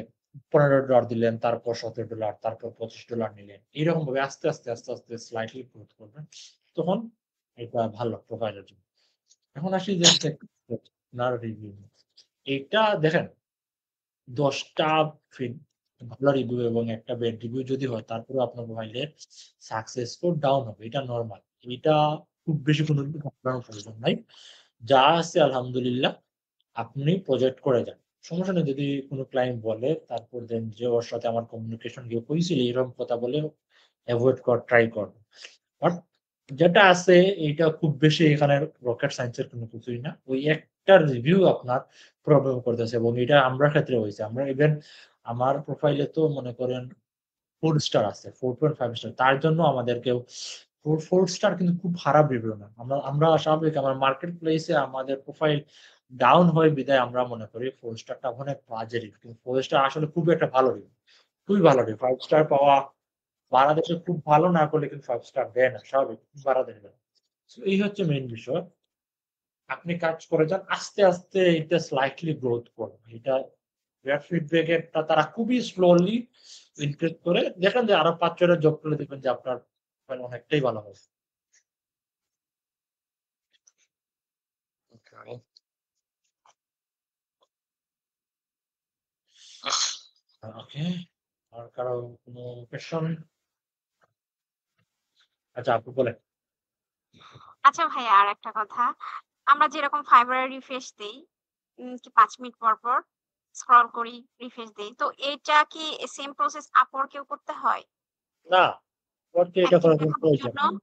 $15 দিলেন, তারপর $17, তারপর $25 নিলেন। এরকম ভাবে আস্তে আস্তে স্লাইটলি গ্রোথ করবেন। তখন এটা ভালো প্রোফাইলের জন্য। এখন আসি যে আপনার রিভিউ। এইটা দেখেন ১০ টা ভালো রিভিউ এবং একটা ব্যাড রিভিউ যদি হয় তারপরেও আপনার প্রোফাইলের সাকসেস স্কোর ডাউন হবে। এটা নরমাল। এটা খুব বেশি কোনো ঘাবড়ানোর প্রয়োজন নাই। যা আছে আলহামদুলিল্লাহ আপনি প্রজেক্ট করে যান। সমস্যা নেই যদি কোনো ক্লায়েন্ট বলে তারপর দেন যে ওর সাথে আমার কমিউনিকেশন গিয়ে হইছিল এরকম কথা বলে এভয়েড ট্রাই করব। বাট যেটা আছে এইটা খুব বেশি এখানে রকেট সায়েন্স এর কোনো কিছুই না। ওই একটা রিভিউ আপনার প্রবলেম করতেছে এবং এটা আমরা ক্ষেত্রে হইছে। আমরা ইভেন আমার প্রোফাইলে তো মনে করেন 4 স্টার আছে, 4.5 স্টার। তার জন্য আমাদেরকেও 4 স্টার কিন্তু খুব খারাপ রিভিউ না। আমরা স্বাভাবিক আমার মার্কেট প্লেসে আমাদের প্রোফাইল ডাউন হয় বিধায় আমরা মনে করি 4 স্টারটা অনেক বাজে রিভিউ। কিন্তু 4 স্টার আসলে খুবই একটা ভালো রিভিউ। খুবই ভালো রিভিউ। 5 স্টার পাওয়া বাংলাদেশে খুব ভালো না করলে কিন্তু 5 স্টার দেয় না। স্বাভাবিক বাড়াতে দেবে না। সো এই হচ্ছে মেইন বিষয়। আপনি কাজ করে যান। আস্তে এটা স্লাইটলি গ্রোথ করবে। এটা ব্যাড ফিডব্যাক এরটা তারা খুবই স্লোলি ইনক্রিজ করে। দেখেন যে আরো ৫-৬ টা জব করলে দেখবেন যে আপনার প্রোফাইল অনেকটাই ভালো হবে। ওকে। আর কারো কোনো কোয়েশ্চন? আচ্ছা আপু বলেন। আচ্ছা ভাইয়া আরেকটা কথা। আমরা যেরকম ফাইবারে রিফ্রেশ দেই, কি ৫ মিনিট পর স্ক্রল করি, রিফ্রেশ দেই। তো এটা কি সেম প্রসেস আপওয়ার্কেও করতে হয়? না, করতে এটা একই করার কোনো দেখানোর প্রয়োজন জন্য? নেই।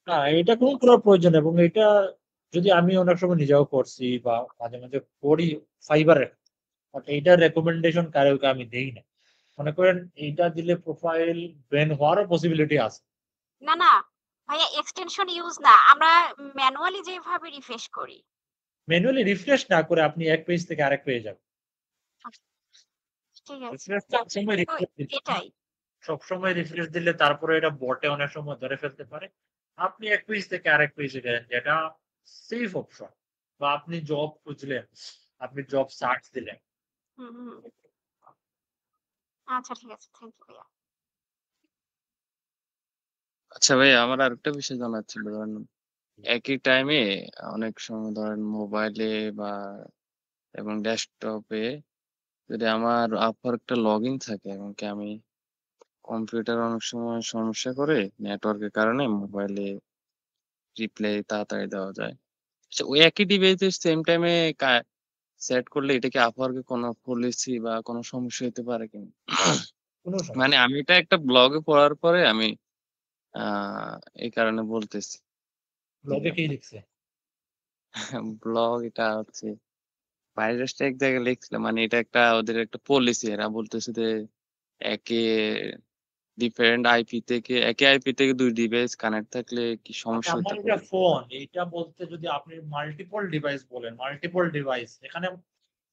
না, এটা কোনো করার প্রয়োজন নেই এবং এটা যদি আমি অনেক সময় নিজেও করছি বা মাঝে করি ফাইবারে। বাট এইটার রেকমেন্ডেশন কাউকে আমি দেই না। মনে করেন এইটা দিলে প্রোফাইল ব্যান হওয়ারও পসিবিলিটি আছে। না ভাইয়া এক্সটেনশন ইউজ না। আমরা ম্যানুয়ালি যেভাবে রিফ্রেশ করি। ম্যানুয়ালি রিফ্রেশ না করে আপনি এক পেজ থেকে আরেক পেজে যাবেন। ঠিক আছে। রিফ্রেশ সবসময় তো রিফ্রেশ দিবেন না। এটাই। সবসময় রিফ্রেশ দিলে তারপরে এটা বটে অনেক সময় ধরে ফেলতে পারে। আপনি এক পেজ থেকে আরেক পেজে গেলেন যেটা সেফ অপশন। বা আপনি জব খুঁজলেন, আপনি জব সার্চ দিলেন। হুম। আচ্ছা ঠিক আছে। থ্যাংক ইউ ভাইয়া। আচ্ছা ভাই আমার আরেকটা বিষয় জানার ছিল, ধরেন একই টাইমে অনেক সময় ধরেন মোবাইলে বা এবং ডেস্কটপে যদি আমার আপওয়ার্কটা লগ ইন থাকে এবং কি আমি কম্পিউটার অনেক সময় সমস্যা করে নেটওয়ার্কের কারণে মোবাইলে রিপ্লাই তাড়াতাড়ি দেওয়া যায়। আচ্ছা ওই একই ডিভাইসে সেম টাইমে সেট করলে এটা কি আপওয়ার্কে কোনো পলিসি বা কোনো সমস্যা হতে পারে কিনা? কোনো সমস্যা মানে আমি এটা একটা ব্লগে পড়ার পরে আমি আহ এই কারণে বলতেছি যে ব্লগে কি লিখছে? ব্লগ এটা হচ্ছে ভাইরাসটা এক জায়গায় লিখছিলাম, মানে এটা একটা ওদের একটা পলিসি। এরা বলতেছে যে একে ডিফারেন্ট আইপি থেকে একই আইপি থেকে ২ ডিভাইস কানেক্ট থাকলে কি আচ্ছা সমস্যা আমার হতে এটা পারে? ফোন। এইটা বলতে যদি আপনি মাল্টিপল ডিভাইস বলেন, মাল্টিপল ডিভাইস এখানে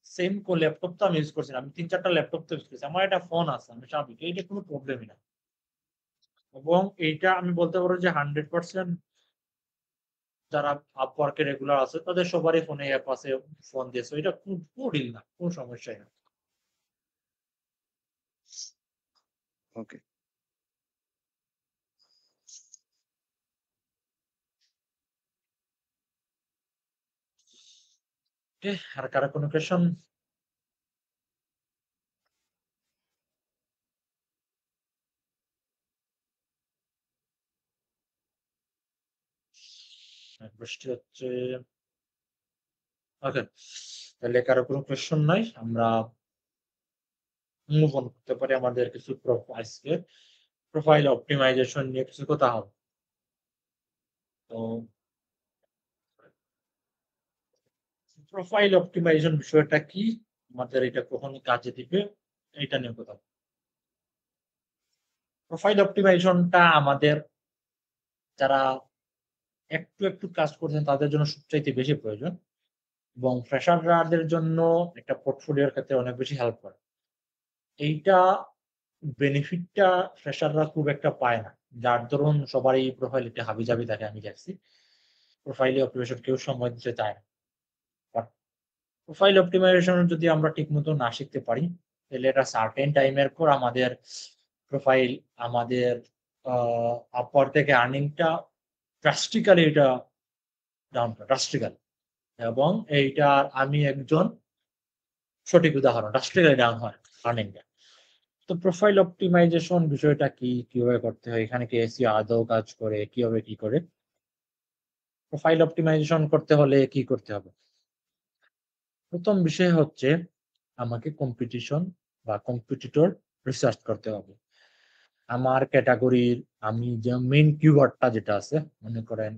সেম ল্যাপটপ তো আমি ইউজ করছি না। আমি ৩-৪ টা ল্যাপটপ তো ইউজ করছি। আমার একটা ফোন আছে। আমি স্বাভাবিক। এইটা কোনো প্রবলেমই না। এবং এইটা আমি বলতে পারবো যে 100% যারা Upwork এ রেগুলার আছে তাদের সবারই ফোনে অ্যাপ আছে, ফোন দিয়ে। সো এটা কোনো ডিল না, কোনো সমস্যাই না। ওকে। ওকে, আর কারো কোনো কোয়েশন? বৃষ্টি হচ্ছে। ওকে, তাহলে কারো কোনো কোয়েশন নাই, আমরা মুভ অন করতে পারি আমাদের কিছু আজকে প্রোফাইল অপটিমাইজেশন নিয়ে কিছু কথা হবে। তো প্রোফাইল অপটিমাইজেশন বিষয়টা কি, আমাদের এটা কখন কাজে দিবে, এটা নিয়ে কথা। প্রোফাইল অপটিমাইজেশনটা আমাদের যারা একটু একটু কাজ করছেন তাদের জন্য সবচাইতে বেশি প্রয়োজন, এবং ফ্রেশারদের জন্য একটা পোর্টফোলিওর ক্ষেত্রে অনেক বেশি হেল্প করে। এইটা বেনিফিটটা ফ্রেশাররা খুব একটা পায় না, যার ধরুন সবারই প্রোফাইল একটা হাবিজাবি থাকে, আমি দেখছি প্রোফাইলে অপটিমাইজেশন কেউ সময় দিতে চায় না। বাট প্রোফাইল অপটিমাইজেশন যদি আমরা ঠিকমতো না শিখতে পারি, তাহলে এটা সার্টেন টাইমের পর আমাদের প্রোফাইল, আমাদের আপার থেকে আর্নিংটা ড্রাস্টিক্যালি এটা ডাউন করে, ড্রাস্টিক্যালি। এবং এইটার আমি একজন সঠিক উদাহরণ, ড্রাস্টিক্যালি ডাউন হয় আর্নিংটা। তো প্রোফাইল অপটিমাইজেশন বিষয়টা কি, কিভাবে করতে হয়, এখানে কি এসইও আদৌ কাজ করে, কিভাবে কি করে? প্রোফাইল অপটিমাইজেশন করতে হলে কি করতে হবে? প্রথম বিষয় হচ্ছে আমাকে কম্পিটিশন বা কম্পিটিটর রিসার্চ করতে হবে। আমার ক্যাটাগরির আমি যে মেইন কিওয়ার্ডটা যেটা আছে, মনে করেন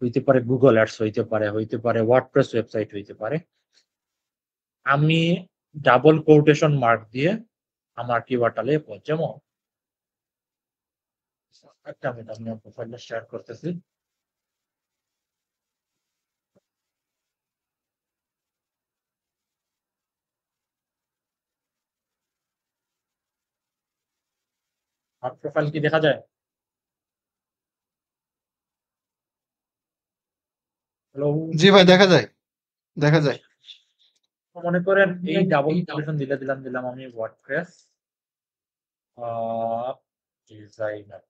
হইতে পারে গুগল অ্যাডস, হইতে পারে ওয়ার্ডপ্রেস ওয়েবসাইট হইতে পারে। আমি ডাবল কোটেশন মার্ক দিয়ে আমার কিওয়ার্ডটা লিখব। যেমন একটা মিনিট, আমি প্রোফাইলটা শেয়ার করতেছি। আর প্রোফাইল কি দেখা যায়? হ্যালো, জি ভাই, দেখা যায়, দেখা যায়। মনে করেন এই ডাবল কোটেশন দিলাম আমি ওয়ার্ডপ্রেস ডিজাইনার,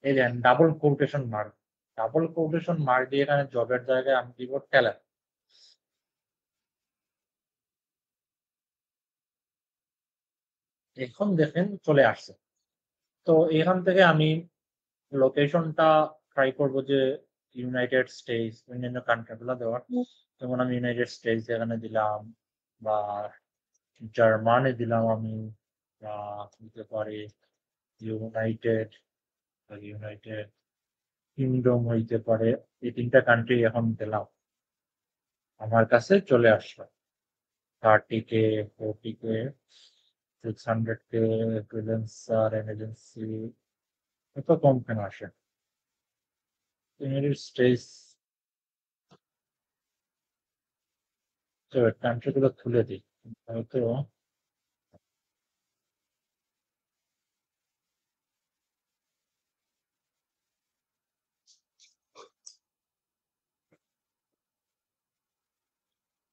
এই দেন ডাবল কোটেশন মার্ক দিয়ে এখানে জবের জায়গায় আমি দিব টেলার। এখন দেখেন চলে আসছে। তো এখান থেকে আমি লোকেশনটা ট্রাই করব যে ইউনাইটেড স্টেটস, অন্যান্য কান্ট্রি গুলো দেওয়ার। যেমন আমি ইউনাইটেড স্টেটস এখানে দিলাম, বা জার্মানি দিলাম আমি, বা দিতে পারি ইউনাইটেড ইউনাইটেড কিংডম হইতে পারে। এই তিনটা কান্ট্রি এখন দিলাম, আমার কাছে চলে আসলো 30K, 40K, 600K, freelancer, emergency. এত কম কেন আসে? ইউনাইটেড স্টেটস কান্ট্রি গুলো খুলে দিই, হয়তো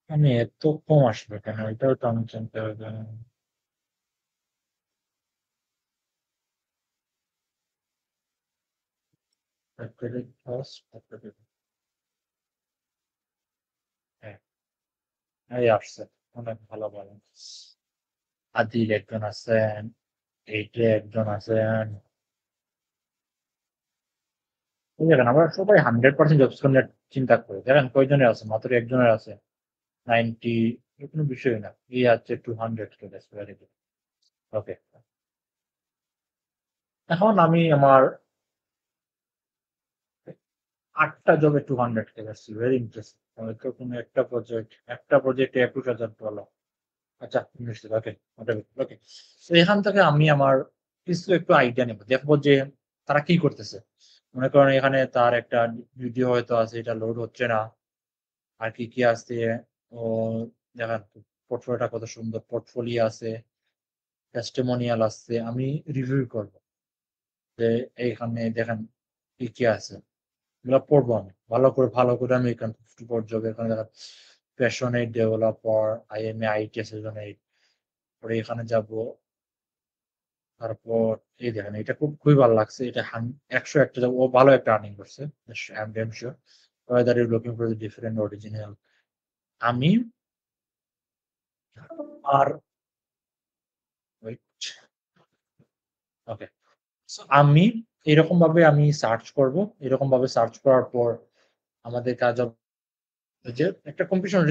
আমি এত কম আসবে কেন, এটাও তো আমি জানতে হবে। হ্যাঁ, এই আসছে, অনেক ভালো ব্যালেন্স। আদিল একজন আছেন, এইটে একজন আছেন। দেখেন আমরা সবাই 100% জবস চিন্তা করি, দেখেন কয়জনের আছে, মাত্র একজনের আছে 90, কোনো বিষয় না। এই আছে 200 চলে আসবে। ওকে, এখন আমি আমার 8টা জবে 200 কে আসছি, ভেরি ইন্টারেস্টিং। হয়তো কোনো একটা প্রজেক্টে $21,000। আচ্ছা, ওকে ওকে। তো এখান থেকে আমি আমার কিছু একটু আইডিয়া নেব, দেখবো যে তারা কি করতেছে। মনে করেন এখানে তার একটা ভিডিও হয়তো আছে, এটা লোড হচ্ছে না, আর কি কি আছে। ও দেখেন পোর্টফোলিওটা কত সুন্দর, পোর্টফোলিও আছে, টেস্টিমোনিয়াল আছে। আমি রিভিউ করব যে এইখানে দেখেন কি কি আছে, এগুলো পড়বো আমি ভালো করে আমি এখানে পড়বো। এখানে দেখেন প্যাশনেট ডেভেলপার, IMA IT সেজনেট, পরে এখানে যাব। তারপর এই দেখেন এটা খুবই ভালো লাগছে, এটা 101 টা ও ভালো একটা আর্নিং করছে। I am damn sure whether you looking for the different original আমি আর ওকে, আমি এরকম ভাবে আমি সার্চ করব, এরকম ভাবে সার্চ করার পর আমাদের কাজ হবে যে একটা কম্পিটিশন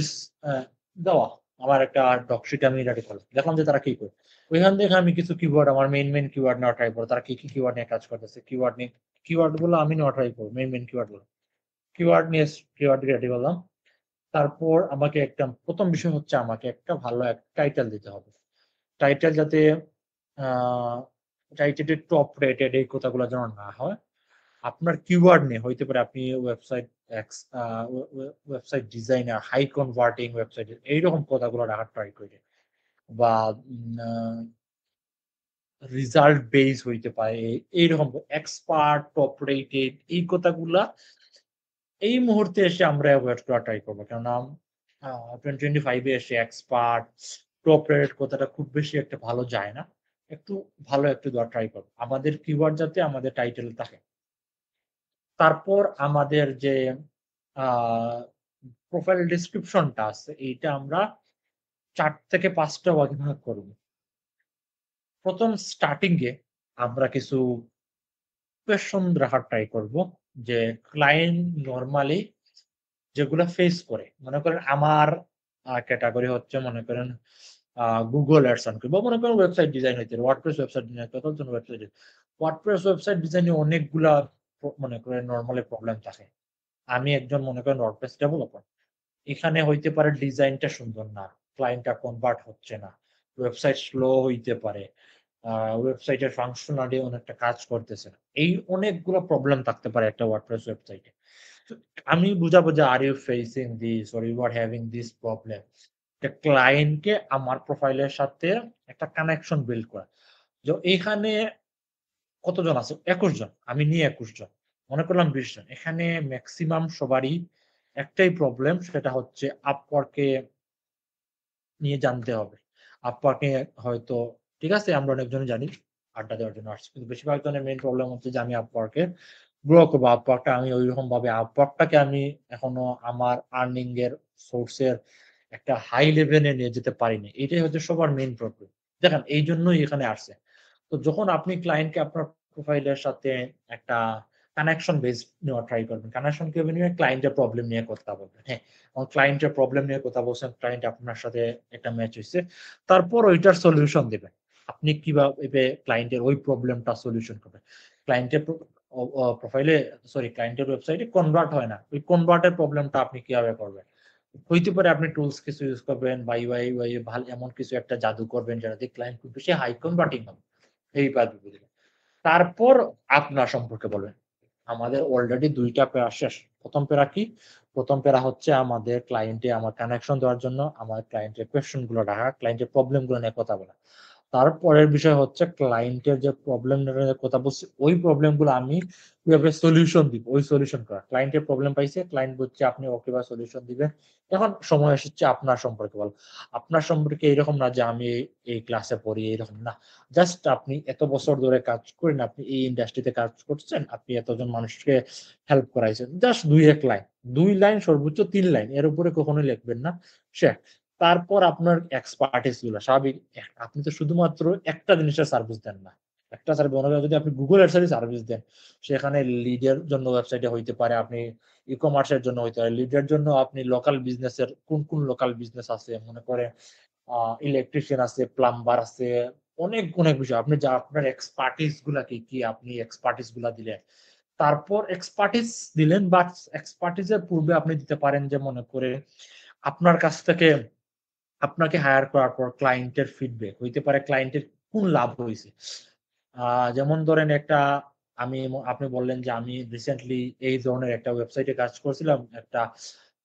দেওয়া। আমার একটা ডকশিট আমি রেডি করলাম, দেখলাম যে তারা কি করে। ওইখান থেকে আমি কিছু কিওয়ার্ড, আমার মেইন কিওয়ার্ড নেওয়া ট্রাই করবো, তারা কি কি কিওয়ার্ড নিয়ে কাজ করতেছে, কিওয়ার্ড গুলো আমি নেওয়া ট্রাই করবো, মেইন কিওয়ার্ড গুলো। কিওয়ার্ড রেডি করলাম। তারপর আমাকে একটা প্রথম বিষয় হচ্ছে আমাকে একটা ভালো একটা টাইটেল দিতে হবে। টাইটেল যাতে টাইটেলের টপ রেটেড এই কথাগুলো যেন না হয়। আপনার কিওয়ার্ড নিয়ে হইতে পারে আপনি website designer, high converting website, এইরকম কথাগুলো রাখার ট্রাই করি, বা রেজাল্ট বেস হইতে পারে, এইরকম এক্সপার্ট, টপ রেটেড, এই কথাগুলা এই মুহূর্তে এসে আমরা অ্যাভয়েড করা ট্রাই করবো। কেননা 2025 এ এসে এক্সপার্ট, টপ রেটেড কথাটা খুব বেশি একটা ভালো যায় না। একটু ভালো একটু দেওয়া ট্রাই করবো, আমাদের কিওয়ার্ড যাতে আমাদের টাইটেল থাকে। তারপর আমাদের যে প্রোফাইল ডেসক্রিপশনটা আছে, এইটা আমরা 4 থেকে 5টা ভাগে ভাগ করব। প্রথম স্টার্টিং এ আমরা কিছু কোয়েশ্চন রাখার ট্রাই করব, যে ক্লায়েন্ট নরমালি যেগুলা ফেস করে। মনে করেন আমার ক্যাটাগরি হচ্ছে, মনে করেন গুগল অ্যাডস অন বা মনে করেন ওয়েবসাইট ডিজাইন হইতে, ওয়ার্ডপ্রেস ওয়েবসাইট ডিজাইন, কতজন ওয়ার্ডপ্রেস ওয়েবসাইট ডিজাইনে অনেকগুলা মনে করেন নরমালি প্রবলেম থাকে। আমি একজন মনে করেন ওয়ার্ডপ্রেস ডেভেলপার, এখানে হইতে পারে ডিজাইনটা সুন্দর না, ক্লায়েন্টটা কনভার্ট হচ্ছে না, ওয়েবসাইট স্লো হইতে পারে, ওয়েবসাইটের ফাংশনালি অনেকটা কাজ করতেছে না, এই অনেকগুলো প্রবলেম থাকতে পারে একটা ওয়ার্ডপ্রেস ওয়েবসাইটে। আমি বুঝাবো যে are you facing this or you are having this problem, ক্লায়েন্টকে আমার প্রোফাইলের সাথে একটা কানেকশন বিল্ড করা। যে এখানে কতজন আছে, 21 জন, আমি নিয়ে 21 জন, মনে করলাম 20 জন, এখানে ম্যাক্সিমাম সবারই একটাই প্রবলেম, সেটা হচ্ছে আপওয়ার্কে নিয়ে জানতে হবে। আপওয়ার্কে হয়তো ঠিক আছে আমরা অনেকজনই জানি, আড্ডা দেওয়ার জন্য আসছি, কিন্তু বেশিরভাগ জনের মেইন প্রবলেম হচ্ছে যে আমি আপওয়ার্কে গ্রো করবো, আপওয়ার্কটা আমি ওইরকম ভাবে আপওয়ার্কটাকে আমি এখনো আমার আর্নিং এর সোর্সের একটা হাই লেভেলে নিয়ে যেতে পারিনি, এটাই হচ্ছে সবার মেইন প্রবলেম। দেখেন এই জন্যই এখানে আসছে। তো যখন আপনি ক্লায়েন্টকে আপনার প্রোফাইলের সাথে একটা কানেকশন বেস নেওয়া ট্রাই করবেন, কানেকশন কিভাবে নিয়ে, ক্লায়েন্টের প্রবলেম নিয়ে কথা বলবেন। হ্যাঁ, ক্লায়েন্টের প্রবলেম নিয়ে কথা বলছেন, ক্লায়েন্ট আপনার সাথে একটা ম্যাচ হয়েছে, তারপর ওইটার সলিউশন দিবেন। আপনি কিভাবে ক্লায়েন্টের ওই প্রবলেমটা সলিউশন করবেন। ক্লায়েন্টের প্রোফাইলে ক্লায়েন্টের ওয়েবসাইটে কনভার্ট হয় না, ওই কনভার্টের প্রবলেমটা আপনি কিভাবে করবেন। হইতে পারে আপনি টুলস কিছু ইউজ করবেন বা ইউআই ভালো এমন কিছু একটা জাদু করবেন যেটাতে ক্লায়েন্ট খুব বেশি হাই কনভার্টিং হবে, এই পারবে। তারপর আপনার সম্পর্কে বলবেন। আমাদের অলরেডি 2টা প্যারা শেষ। প্রথম প্যারা কি? প্রথম প্যারা হচ্ছে আমাদের ক্লায়েন্টে আমার কানেকশন দেওয়ার জন্য আমার ক্লায়েন্টের কোয়েশ্চেন গুলো রাখা, ক্লায়েন্টের প্রবলেম গুলো নিয়ে কথা বলা। তারপরের বিষয় হচ্ছে ক্লায়েন্টের যে প্রবলেম নিয়ে কথা বলছি, ওই প্রবলেম গুলো আমি কিভাবে সলিউশন দিব, ওই সলিউশন করা। ক্লায়েন্টের প্রবলেম পাইছে, ক্লায়েন্ট বলছে আপনি ওকে বা সলিউশন দিবেন। এখন সময় এসেছে আপনার সম্পর্কে বল। আপনার সম্পর্কে এরকম না যে আমি এই ক্লাসে পড়ি, এরকম না। জাস্ট আপনি এত বছর ধরে কাজ করেন, আপনি এই ইন্ডাস্ট্রিতে কাজ করছেন, আপনি এতজন মানুষকে হেল্প করাইছেন, জাস্ট 2-1 লাইন, 2 লাইন সর্বোচ্চ 3 লাইন, এর উপরে কখনোই লিখবেন না। সে তারপর আপনার এক্সপার্টিস গুলো স্বাভাবিক, আপনি তো শুধুমাত্র একটা জিনিসের সার্ভিস দেন না। একটা সার্ভিস যদি আপনি গুগল এর সার্ভিস দেন, সেখানে লিডের জন্য ওয়েবসাইটে হইতে পারে, আপনি ই কমার্সের জন্য হইতে পারে, লিডের জন্য আপনি লোকাল বিজনেসের কোন লোকাল বিজনেস আছে, মনে করে ইলেকট্রিশিয়ান আছে, প্লাম্বার আছে, অনেক অনেক বিষয়, আপনি যা আপনার এক্সপার্টিস গুলা কি আপনি এক্সপার্টিস গুলা দিলেন। তারপর এক্সপার্টিস দিলেন, বাট এক্সপার্টিসের পূর্বে আপনি দিতে পারেন যে মনে করে আপনার কাছ থেকে আপনাকে হায়ার করার পর ক্লায়েন্টের ফিডব্যাক হইতে পারে, ক্লায়েন্টের কোন লাভ হয়েছে। যেমন ধরেন আপনি বললেন যে আমি রিসেন্টলি এই ধরনের একটা ওয়েবসাইটে কাজ করছিলাম, একটা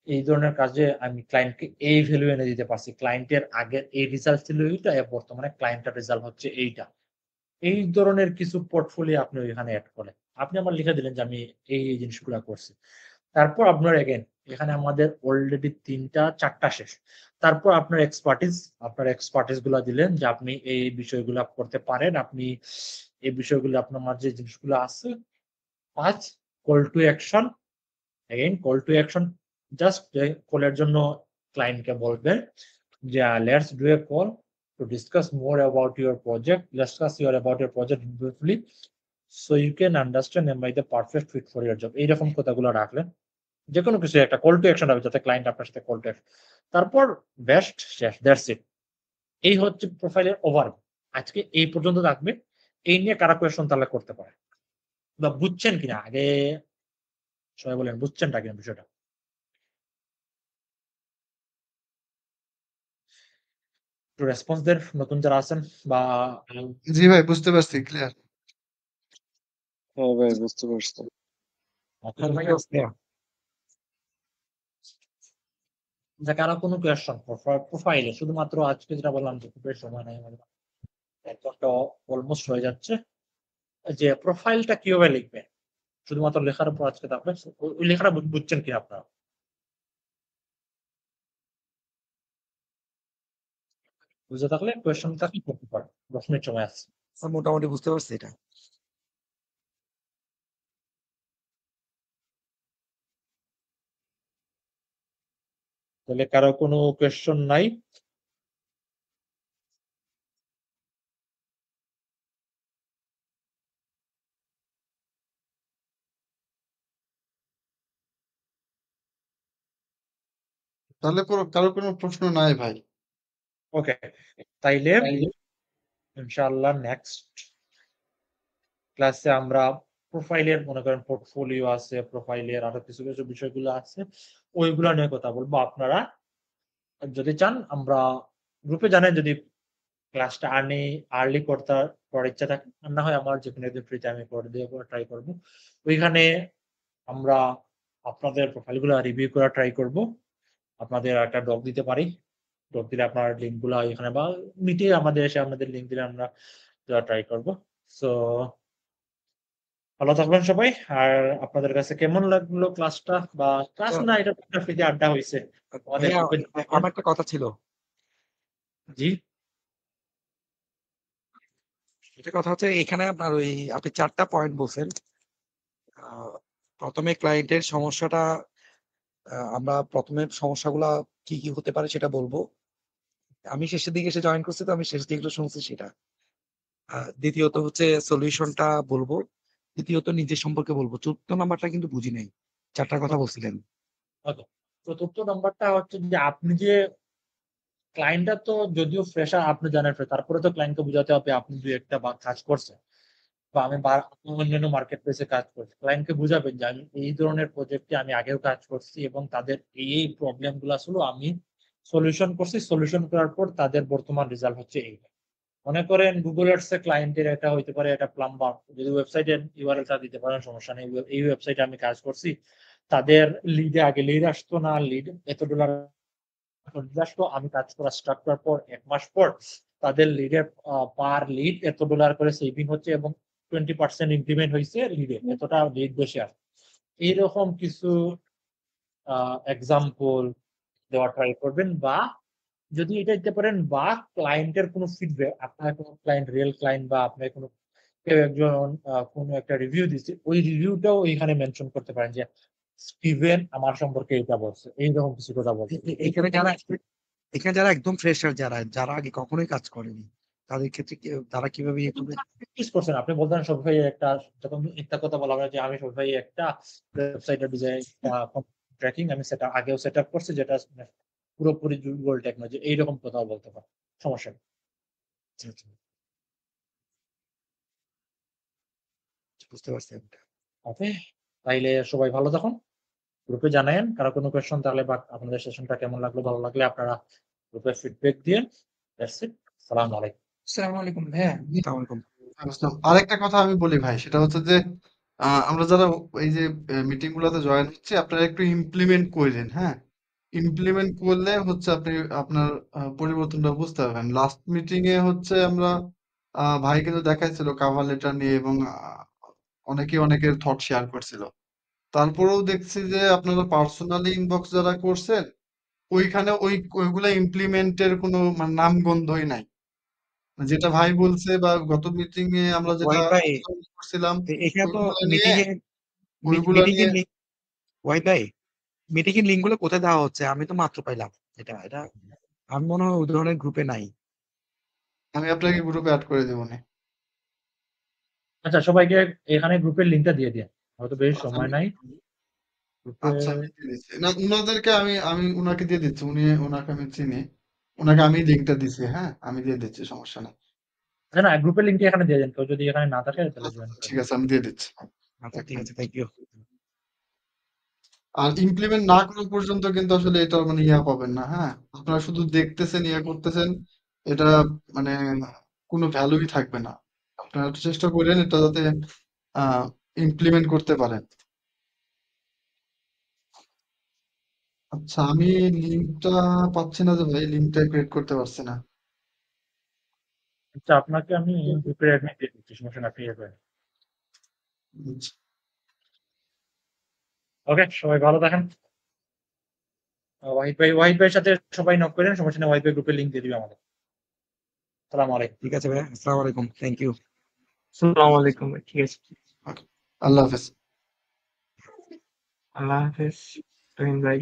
এই ধরনের কাজে আমি ক্লায়েন্টকে এই ভ্যালু এনে দিতে পারছি, ক্লায়েন্টের আগের এই রেজাল্ট ছিল এইটা, বর্তমানে ক্লায়েন্টের রেজাল্ট হচ্ছে এইটা। এই ধরনের কিছু পোর্টফোলিও আপনি ওইখানে অ্যাড করেন, আপনি আমার লিখে দিলেন যে আমি এই জিনিসগুলো করছি। তারপর আপনার এখানে আমাদের অলরেডি 3টা 4টা শেষ। তারপর আপনার এক্সপার্টিস গুলা দিলেন যে আপনি এই বিষয়গুলো করতে পারেন, আপনি এই বিষয়গুলো আপনার মাঝে যে জিনিসগুলো আছে। 5 call to action, call to action, just কলের জন্য ক্লায়েন্টকে বলবেন যে let's do a call to discuss more about your project, discuss about your project briefly so you can understand am I the perfect fit for your job। এইরকম কথাগুলো রাখলেন, যে কোনো কিছু একটা কল টু অ্যাকশন হবে যাতে ক্লায়েন্ট আপনার সাথে কল টু অ্যাকশন, তারপর বেস্ট শেষ, দ্যাটস ইট। এই হচ্ছে প্রোফাইলের ওভার। আজকে এই পর্যন্ত থাকবে। এই নিয়ে কারা কোয়েশন তাহলে করতে পারে বা বুঝছেন কিনা আগে সবাই বলেন, বুঝছেনটা কিনা বিষয়টা? একটু রেসপন্স দেন নতুন যারা আছেন বা জি ভাই, বুঝতে পারছি, ক্লিয়ার। হ্যাঁ ভাই, বুঝতে পারছি। যে কারো কোনো কোয়েশন প্রোফাইলে শুধুমাত্র আজকে যেটা বললাম যে খুব বেশি সময় নেই আমাদের, এক ঘন্টা অলমোস্ট হয়ে যাচ্ছে, যে প্রোফাইলটা কিভাবে লিখবেন শুধুমাত্র লেখার উপর আজকে তারপরে ওই লেখাটা বুঝছেন কি আপনারা? বুঝে থাকলে কোয়েশনটা কি করতে পারেন, 10 মিনিট সময় আছে। মোটামুটি বুঝতে পারছি এটা। তাহলে কারো কোনো কোয়েশন নাই? তাহলে কারো কোনো প্রশ্ন নাই ভাই। ওকে, তাইলে ইনশাআল্লাহ নেক্সট ক্লাসে আমরা প্রোফাইলের মনে করেন পোর্টফোলিও আছে, প্রোফাইলের আরো কিছু কিছু বিষয়গুলো আছে, ওইগুলো নিয়ে কথা বলবো। আপনারা যদি চান আমরা গ্রুপে জানেন, যদি ক্লাসটা আর্লি করতে করার ইচ্ছা থাকে, আর না হয় আমার যে কোনো একদিন ফ্রিতে আমি করে দিয়ে ট্রাই করবো। ওইখানে আমরা আপনাদের প্রোফাইলগুলো রিভিউ করা ট্রাই করব। আপনাদের একটা ডক দিতে পারি, ডক দিলে আপনার লিঙ্ক গুলা এখানে বা মিটে আমাদের এসে আপনাদের লিঙ্ক দিলে আমরা দেওয়া ট্রাই করব। সো ভালো থাকবেন সবাই। আর আপনাদের কাছে কেমন লাগলো ক্লাসটা, বা ক্লাস না এটা একটা ফ্রিতে আড্ডা হয়েছে আমাদের ভাইয়া, গ্রুপে? আমার একটা কথা ছিল। জি, এটা কথা হচ্ছে এখানে আপনার ওই আপনি 4টা পয়েন্ট বলছেন। প্রথমে ক্লায়েন্টের সমস্যাটা, আমরা প্রথমে সমস্যাগুলা কি কি হতে পারে সেটা বলবো। আমি শেষের দিকে এসে জয়েন করছি, তো আমি শেষ দিকে শুনছি সেটা। দ্বিতীয়ত হচ্ছে সলিউশনটা বলবো। তৃতীয়ত নিজের সম্পর্কে বলবো। 4র্থ নাম্বারটা কিন্তু বুঝি নাই। 4টার কথা বলছিলেন। ওকে। চতুর্থ নাম্বারটা হচ্ছে যে আপনি যে ক্লায়েন্টটা তো যদিও ফ্রেশার, আপনি জানেন তারপরে তো ক্লায়েন্টকে বোঝাতে হবে আপনি দুই একটা কাজ করছেন, বা আমি অন্যান্য মার্কেট প্লেসে কাজ করছি। ক্লায়েন্টকে বুঝাবেন যে আমি এই ধরনের প্রজেক্টে আমি আগেও কাজ করছি এবং তাদের এই প্রবলেম গুলো ছিল আমি সলিউশন করছি, সলিউশন করার পর তাদের বর্তমান রেজাল্ট হচ্ছে এই। মনে করেন গুগল অ্যাডস এ ক্লায়েন্টের এটা হইতে পারে, এটা প্লাম্বার, যদি ওয়েবসাইটের ইউআরএলটা দিতে পারেন সমস্যা নেই, এই ওয়েবসাইটে আমি কাজ করছি, তাদের লিডে আগে লিড আসতো না, লিড এত ডলার আসতো, আমি কাজ করা স্টার্ট করার পর 1 মাস পর তাদের লিডের পার লিড এত ডলার করে সেভিং হচ্ছে এবং 20% ইনক্রিমেন্ট হয়েছে লিডে, এতটা লিড বেশি আসে। এইরকম কিছু এক্সাম্পল দেওয়া ট্রাই করবেন, বা যদি এটা দিতে পারেন, বা ক্লায়েন্টের কোনো ফিডব্যাক, আপনার কোনো ক্লায়েন্ট রিয়েল ক্লায়েন্ট বা আপনার কোনো কেউ একজন কোনো একটা রিভিউ দিচ্ছে, ওই রিভিউটাও এখানে মেনশন করতে পারেন যে স্টিভেন আমার সম্পর্কে এটা বলছে, এইরকম কিছু কথা বলছে। এখানে যারা একদম ফ্রেশার, যারা আগে কখনোই কাজ করেনি, তাদের ক্ষেত্রে তারা কিভাবে ইয়ে করবে? প্র্যাকটিস করছেন আপনি, বলতেন শপিফাই একটা, যখন একটা কথা বলা হয় যে আমি শপিফাই একটা ওয়েবসাইটের ডিজাইন ট্র্যাকিং আমি সেটা আগেও সেট আপ করছি, যেটা পুরোপুরি গুগল টেকনোলজি, এইরকম কথাও বলতে পারে, সমস্যা নেই। বুঝতে পারছি আমি। ওকে, তাইলে সবাই ভালো থাকুন। গ্রুপে জানায়েন কারো কোনো কোয়েশ্চন থাকলে, বা আপনাদের সেশনটা কেমন লাগলো, ভালো লাগলে আপনারা গ্রুপে ফিডব্যাক দিয়ে। That's it. আসসালামু আলাইকুম। আসসালামু আলাইকুম ভাইয়া। আসসালামু আলাইকুম। বুঝলাম। আরেকটা কথা আমি বলি ভাই, সেটা হচ্ছে যে আমরা যারা এই যে মিটিং গুলোতে জয়েন হচ্ছে, আপনারা একটু ইমপ্লিমেন্ট করেন। হ্যাঁ, ইমপ্লিমেন্ট করলে হচ্ছে আপনি আপনার পরিবর্তনটা বুঝতে পারবেন। লাস্ট মিটিং এ হচ্ছে আমরা ভাই কিন্তু দেখাইছিল কাভার লেটার নিয়ে, এবং অনেকের থট শেয়ার করছিল। তারপরেও দেখছি যে আপনারা পার্সোনালি ইনবক্স যারা করছেন, ওইখানে ওইগুলা ইমপ্লিমেন্টের কোনো মানে নামগন্ধই নাই। যেটা ভাই বলছে বা গত মিটিং এ আমরা যেটা ওয়াহিদ ভাই, আলোচনা করছিলাম, এখানে তো ওইগুলা নিয়ে মিটিং এর লিঙ্ক, ওয়াহিদ ভাই, মিটিং এর লিঙ্ক গুলো কোথায় দেওয়া হচ্ছে? আমি তো মাত্র পাইলাম এটা আমি মনে হয় ওই ধরনের গ্রুপে নাই। আমি আপনাকে গ্রুপে অ্যাড করে দেবো নে। আচ্ছা, সবাইকে এখানে গ্রুপের লিঙ্কটা দিয়ে দিন, হয়তো বেশি আচ্ছা সময় আমি নাই গ্রুপে। আচ্ছা আমি দিয়ে দিচ্ছি না, উনাদেরকে আমি আমি উনাকে দিয়ে দিচ্ছি, ওনাকে আমি চিনি, ওনাকে আমি লিঙ্কটা দিচ্ছি, হ্যাঁ আমি দিয়ে দিচ্ছি, সমস্যা নেই। আচ্ছা না, গ্রুপের লিঙ্কটা এখানে দিয়ে দেন, কেউ যদি এখানে না থাকে তাহলে আচ্ছা জয়েন আচ্ছা, করে ঠিক দেন। আছে আমি দিয়ে দিচ্ছি। আচ্ছা এক ঠিক মিনিট। আছে, থ্যাংক ইউ। আর ইমপ্লিমেন্ট না করা পর্যন্ত কিন্তু আসলে এটা মানে ইয়া পাবেন না, হ্যাঁ আপনারা শুধু দেখতেছেন ইয়া করতেছেন, এটা মানে কোনো ভ্যালুই থাকবে না। আপনারা একটু চেষ্টা করেন এটা যাতে ইমপ্লিমেন্ট করতে পারেন। আচ্ছা আমি লিঙ্কটা পাচ্ছি না যে ভাই, লিঙ্কটা ক্রিয়েট করতে পারছি না। আচ্ছা, আপনাকে আমি গ্রুপের অ্যাডমিন দিয়ে দিচ্ছি, সমস্যা না, আপনি ইয়ে করেন। আচ্ছা, ওকে, সবাই ভালো থাকেন। ওয়াহিদ ভাইয়ের সাথে সবাই নক করেন, সমস্যা নেই, ওয়াহিদ ভাই গ্রুপের লিঙ্ক দিয়ে দিবে আমাদের। সালাম আলাইকুম। ঠিক আছে ভাই, আসসালামু আলাইকুম, থ্যাংক ইউ। আসসালামু আলাইকুম ভাই, ঠিক আছে। ওকে, আল্লাহ হাফেজ। আল্লাহ হাফেজ তুহিন ভাই।